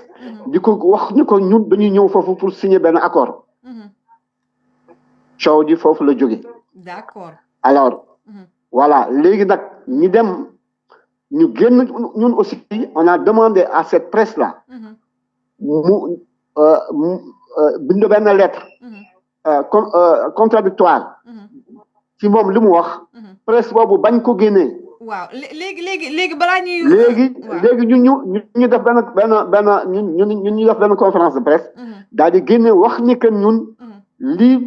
di ko wax ni ko ñun dañuy ñëw foofu pour signer benn accord coow ji foofu la jóge
d'accord
alors voilà léegi nag ñu dem ñu génn ñun aussi on a demandé à cette presse là mu bind benn lettre contradictoire ci moom li mu wax presse boobu bañ ko génnee
waaw léegi balaa ñuy
léegi ñu def ñu def benn conférence de presse daal di génne wax ni que ñun lii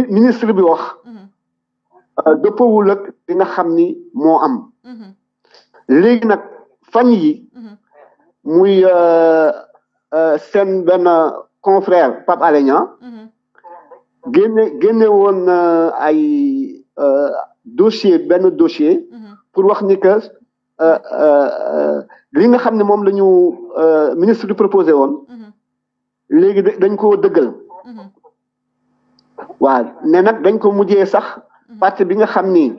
ministre bi wax dëppawul ak li nga xam ni moo am léegi nag fan yi muy seen benn confrère Pape Alé Niang génne woon ay benn dossier pour wax ni que li nga xam ne moom la ñu ministre bi proposé woon léegi dañ ko dëggal waaw ne nag dañ ko mujjee sax pàcc bi nga xam ni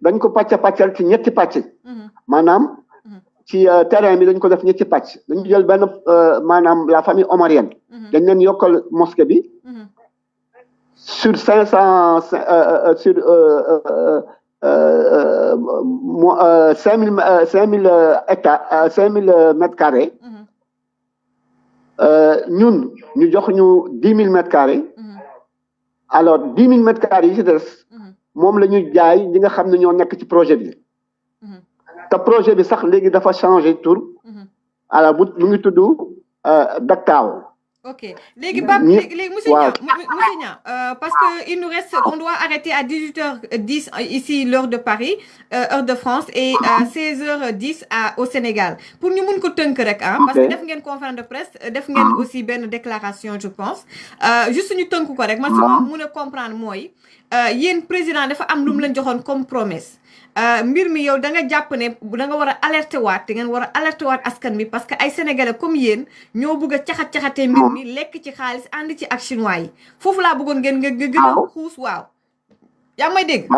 dañ ko pàccal ci ñetti pàcc maanaam ci terrain bi dañ ko def ñetti pàcc dañu jël benn maanaam la famille omarienne dañ leen yokkal mosquée bi sur 500 sur 5000 hectares 5000 mètres carrés ñun ñu jox ñu 10 000 mètres carrés alors 10 000 mètres carrés yi ci des moom la ñu jaay ñi nga xam ne ñoo nekk ci projet bi te projet bi sax léegi dafa changé tour alors mu ngi tudd Daktaaw.
Ok léegi Pape léegi monsieur Niang parce que il nous reste on doit arrêter à 18h10 ici l'heure de Paris heure de France et 16h10 au Sénégal pour ñu mun ko tënk rek parce que def ngeen conférence de presse def ngeen aussi benn déclaration je pense juste ñu tënk ko rek man su ma mun a comprendre mooy yéen président dafa am lu mu leen joxoon comme promesse mbir mi yow da nga jàpp ne da nga war a alerter waat te ngeen war a alerter waat askan bi parce que ay sénégalais comme yéen ñoo bëgg a caxatee mbir mi lekk ci xaalis ànd ci ak chinois yi foofu laa bëggoon ngeen nga gën a xuus waaw yaa may dégg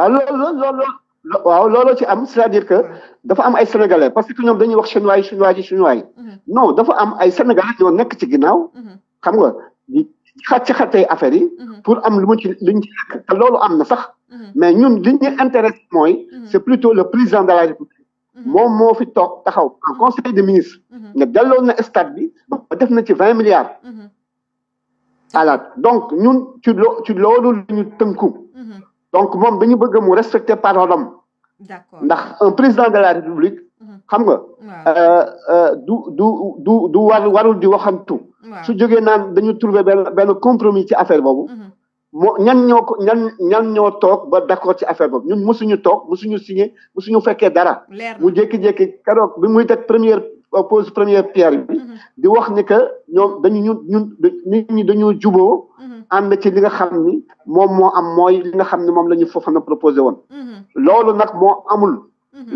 waaw loolu ci am c'est-à-dire que dafa am ay sénégalais parce que ñoom dañuy wax chinois yi non dafa am ay sénégalais ñoo nekk ci ginnaaw xam nga di xatee affaire yi pour am luñ ci lekk te loolu am na sax mais ñun li ñu intéresse mooy c'est plutôt le président de la République moom moo fi toog taxaw en conseil des ministres ne delloo na stade bi ba def na ci 20 milliards voilà donc ñun ci loolu la ñu tënku donc moom dañu bëgg mu respecter parole am ndax un président de la République xam nga du warul di waxantu su jógee naan dañu trouver benn compromis ci affaire boobu ñan ñoo toog ba d'accord ci affaire boobu ñun mosuñu toog mosuñu signé mosuñu fekkee dara mu jékki-jékki keroog bi muy teg première pierre bi di wax ni que ñoom nit ñi dañoo juboo ànd ci li nga xam ni moom moo am mooy li nga xam ne moom la ñu Fofana proposé woon loolu nag moo amul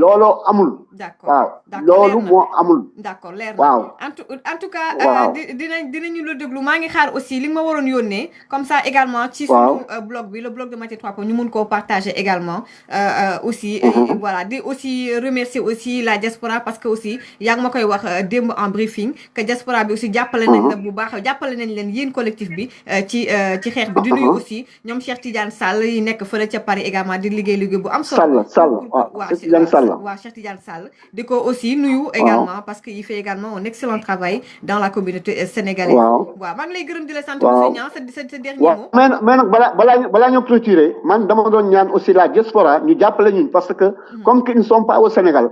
looloo amul.
d'accord
loolu moo amul.
d'accord leer na
waaw
en tout cas. dinañu la déglu maa ngi xaar aussi li nga ma waroon yónnee comme ça également. ci suñu blog bi le blog de Maty 3 Pommes ñu mun koo partager également. aussi voilà di aussi remercier aussi la diaspora parce que aussi yaa ngi ma koy wax démb en briefing que diaspora bi aussi jàppale nañ la bu baax jàppale nañ leen yéen collectif bi ci xeex bi. di nuyu aussi ñoom Cheikh Tidiane Sall yi nekk fële ca Paris également di liggéey bu am solo. waaw Cheikh Tidiane Sall di ko aussi nuyu également parce que il fait également un excellent travail dans la communauté sénégalaise. waaw maa ngi lay gërëm di la sant monsieur Niang sa dernier mot.
mais nag balaa ñu clôturer man dama doon ñaan aussi la diaspora ñu jàppale ñun parce que comme qu'ils ne sont pas au Sénégal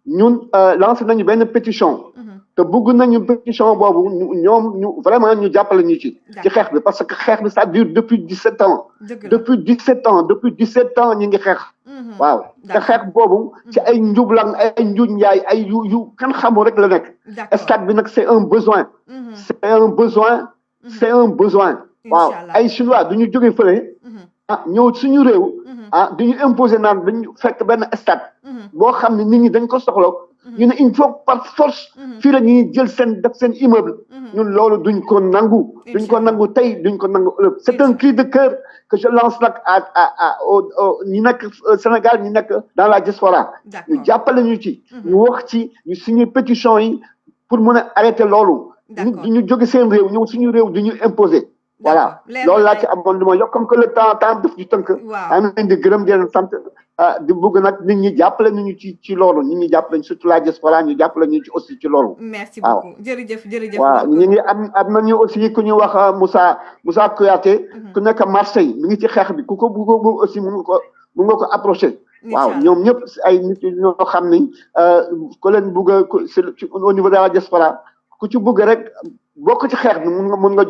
ñun lancé nañu benn pétition te bëgg nañu pétition boobu ñoom vraiment ñu jàppale ñu ci xeex bi parce que xeex bi ça dure depuis 17 ans depuis 17 ans ñu ngi xeex waaw te xeex boobu ci ay njublang ay njuuj njaay ay yu kan xamul rek la nekk stade bi nag c'est un besoin waaw ay chinois du ñu jóge fële ñëw suñu réew du ñu imposer naan dañu fekk benn stade boo xam ne nit ñi dañ ko soxla ñu ne il faut par force fii la ñuy jël def seen immeuble ñun loolu duñ ko nangu tey duñ ko nangu ëllëg c'est un cri de cœur que je lance nag ñi nekk Sénégal ñi nekk dans la diaspora ñu jàppale ñu ci ñu wax ci ñu signer pétition yi pour mën a arrêter loolu nit du ñu jóge seen réew ñëw suñu réew du ñu imposer voilà loolu laa ci amoon lu ma yokk comme que le temps daf ñu tënk am nañ di gërëm di leen sant di bëgg nag nit ñi jàppale nañu ci loolu nit ñi jàppale surtout la diaspora ñu jàppale ñu ci aussi ci loolu
merci beaucoup jërëjëf
waaw ñu ngi am nañu aussi ku ñu wax Moussa Kouyaté ku nekk Marseille mi ngi ci xeex bi ku ko bëgg aussi mun nga ko approché waaw ñoom ñëpp ay nit ñoo xam ni ku leen bëgg au niveau de la diaspora ku ci bëgg rek bokk ci xeex bi mun nga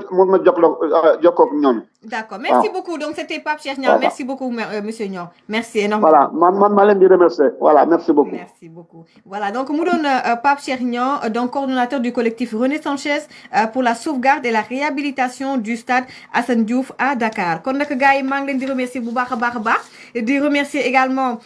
jokkoo ak ñoom.
D'accord, merci beaucoup. Donc c'était Pape Cheikh Niang. Voilà. Merci beaucoup monsieur Niang. Merci énormément.
Voilà, man ma leen di remercier. Voilà, merci beaucoup.
Merci beaucoup. Voilà, donc mu doon Pape Cheikh Niang, donc coordonnateur du collectif René Sanchez pour la sauvegarde et la réhabilitation du stade Assane Diouf à Dakar. Kon nak gaay maa ngi leen di remercier bu baax a baax di remercier également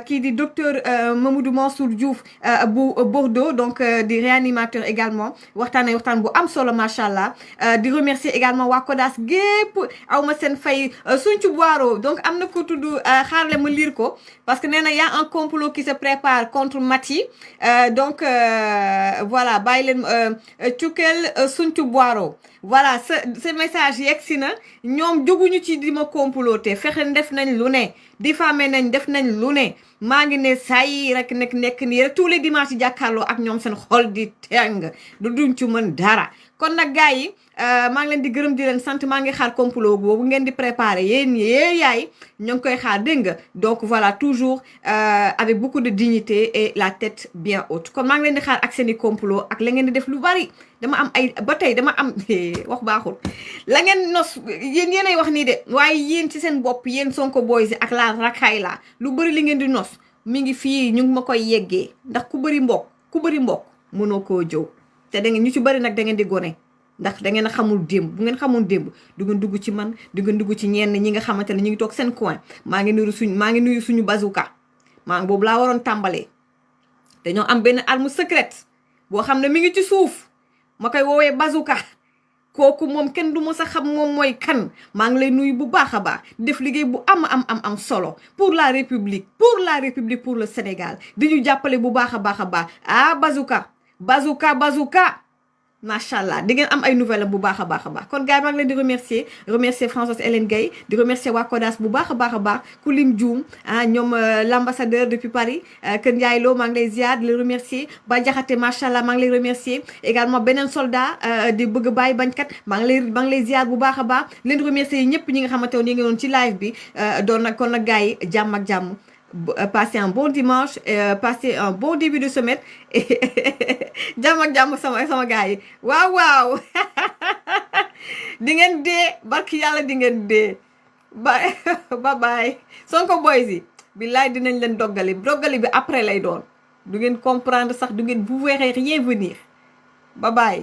kii di docteur Mamadou Mansour Diouf bu Bordeaux, donc di réanimateur également waxtaan bu am solo machallah. Di remercier également waa Kodas gépp awma seen fay Suncu Boiro, donc am na ko tudd xaarle ma lire ko parce que nee na y a un complot qui se prépare contre Maty, donc voilà bàyyi leen Cukel Suncu Boiro. Voilà ce message yegsi na ñoom jóguñu ci di ma comploter fexe def nañ lu ne diffamé nañ def nañ lu ne maa ngi ne say rek nekk nii rek tous les dimanches yi jàkkaarloo ak ñoom seen xol di teng du duñ ci mën dara. Kon nag gars yi maa ngi leen di gërëm di leen sant maa ngi xaar complot boobu ngeen di préparer yéen yaay ñoo ngi koy xaar dégg nga donc voilà toujours avec beaucoup de dignité et la tête bien haute. Kon maa ngi leen di xaar ak seen i complot ak la ngeen di def lu bari dama am ay ba tey dama am wax baaxul la ngeen nos yéenay wax nii de waaye yéen ci seen bopp yéen Sonko boys ak la rakaay la lu bari li ngeen di nos mi ngi fii ñu ngi ma koy yeggee ndax ku bari mbokk mënoo koo jëw te da ngeen ñu ci bari nag da ngeen di gone ndax da ngeen a xamul démb bu ngeen xamoon démb du ngeen dugg ci man du ngeen dugg ci ñenn ñi nga xamante ne ñu ngi toog seen coin maa ngi nuyu suñu bazooka maa ngi boobu laa waroon tàmbalee dañoo am benn arme secrète boo xam ne mi ngi ci suuf ma koy woowee bazooka kooku moom kenn du ma sa xam moom mooy kan maa ngi lay nuyu bu baax a baax def liggéey bu am solo pour la république pour le Sénégal di ñu jàppale bu baax a baax ah bazooka machallah di ngeen am ay nouvelles bu baax a baax kon gars yi maa ngi leen di remercier Françoise Hélène Gaye di remercier waa Kodas bu baax a baax ku lim juum ah ñoom l'ambassadeur depuis Paris Kër Ndiaye Lo maa ngi lay ziar di la remercier Ba Jaxate machallah maa ngi lay remercier également beneen soldat di bëgg bàyyi bañkat maa ngi lay ziar bu baax a baax leen remercier ñëpp ñi nga xamante ne ñu ngi doon ci live bi doon nag kon nag gars yi jàmm ak jàmm passez un bon dimanche, passez un bon début de semaine jàmm ak jàmm sama gars yi waaw di ngeen dee barki yàlla di ngeen dee bye bye Sonko boys yi billaay dinañ leen doggali bi après lay doon du ngeen comprendre sax du ngeen vous verrez rien venir bye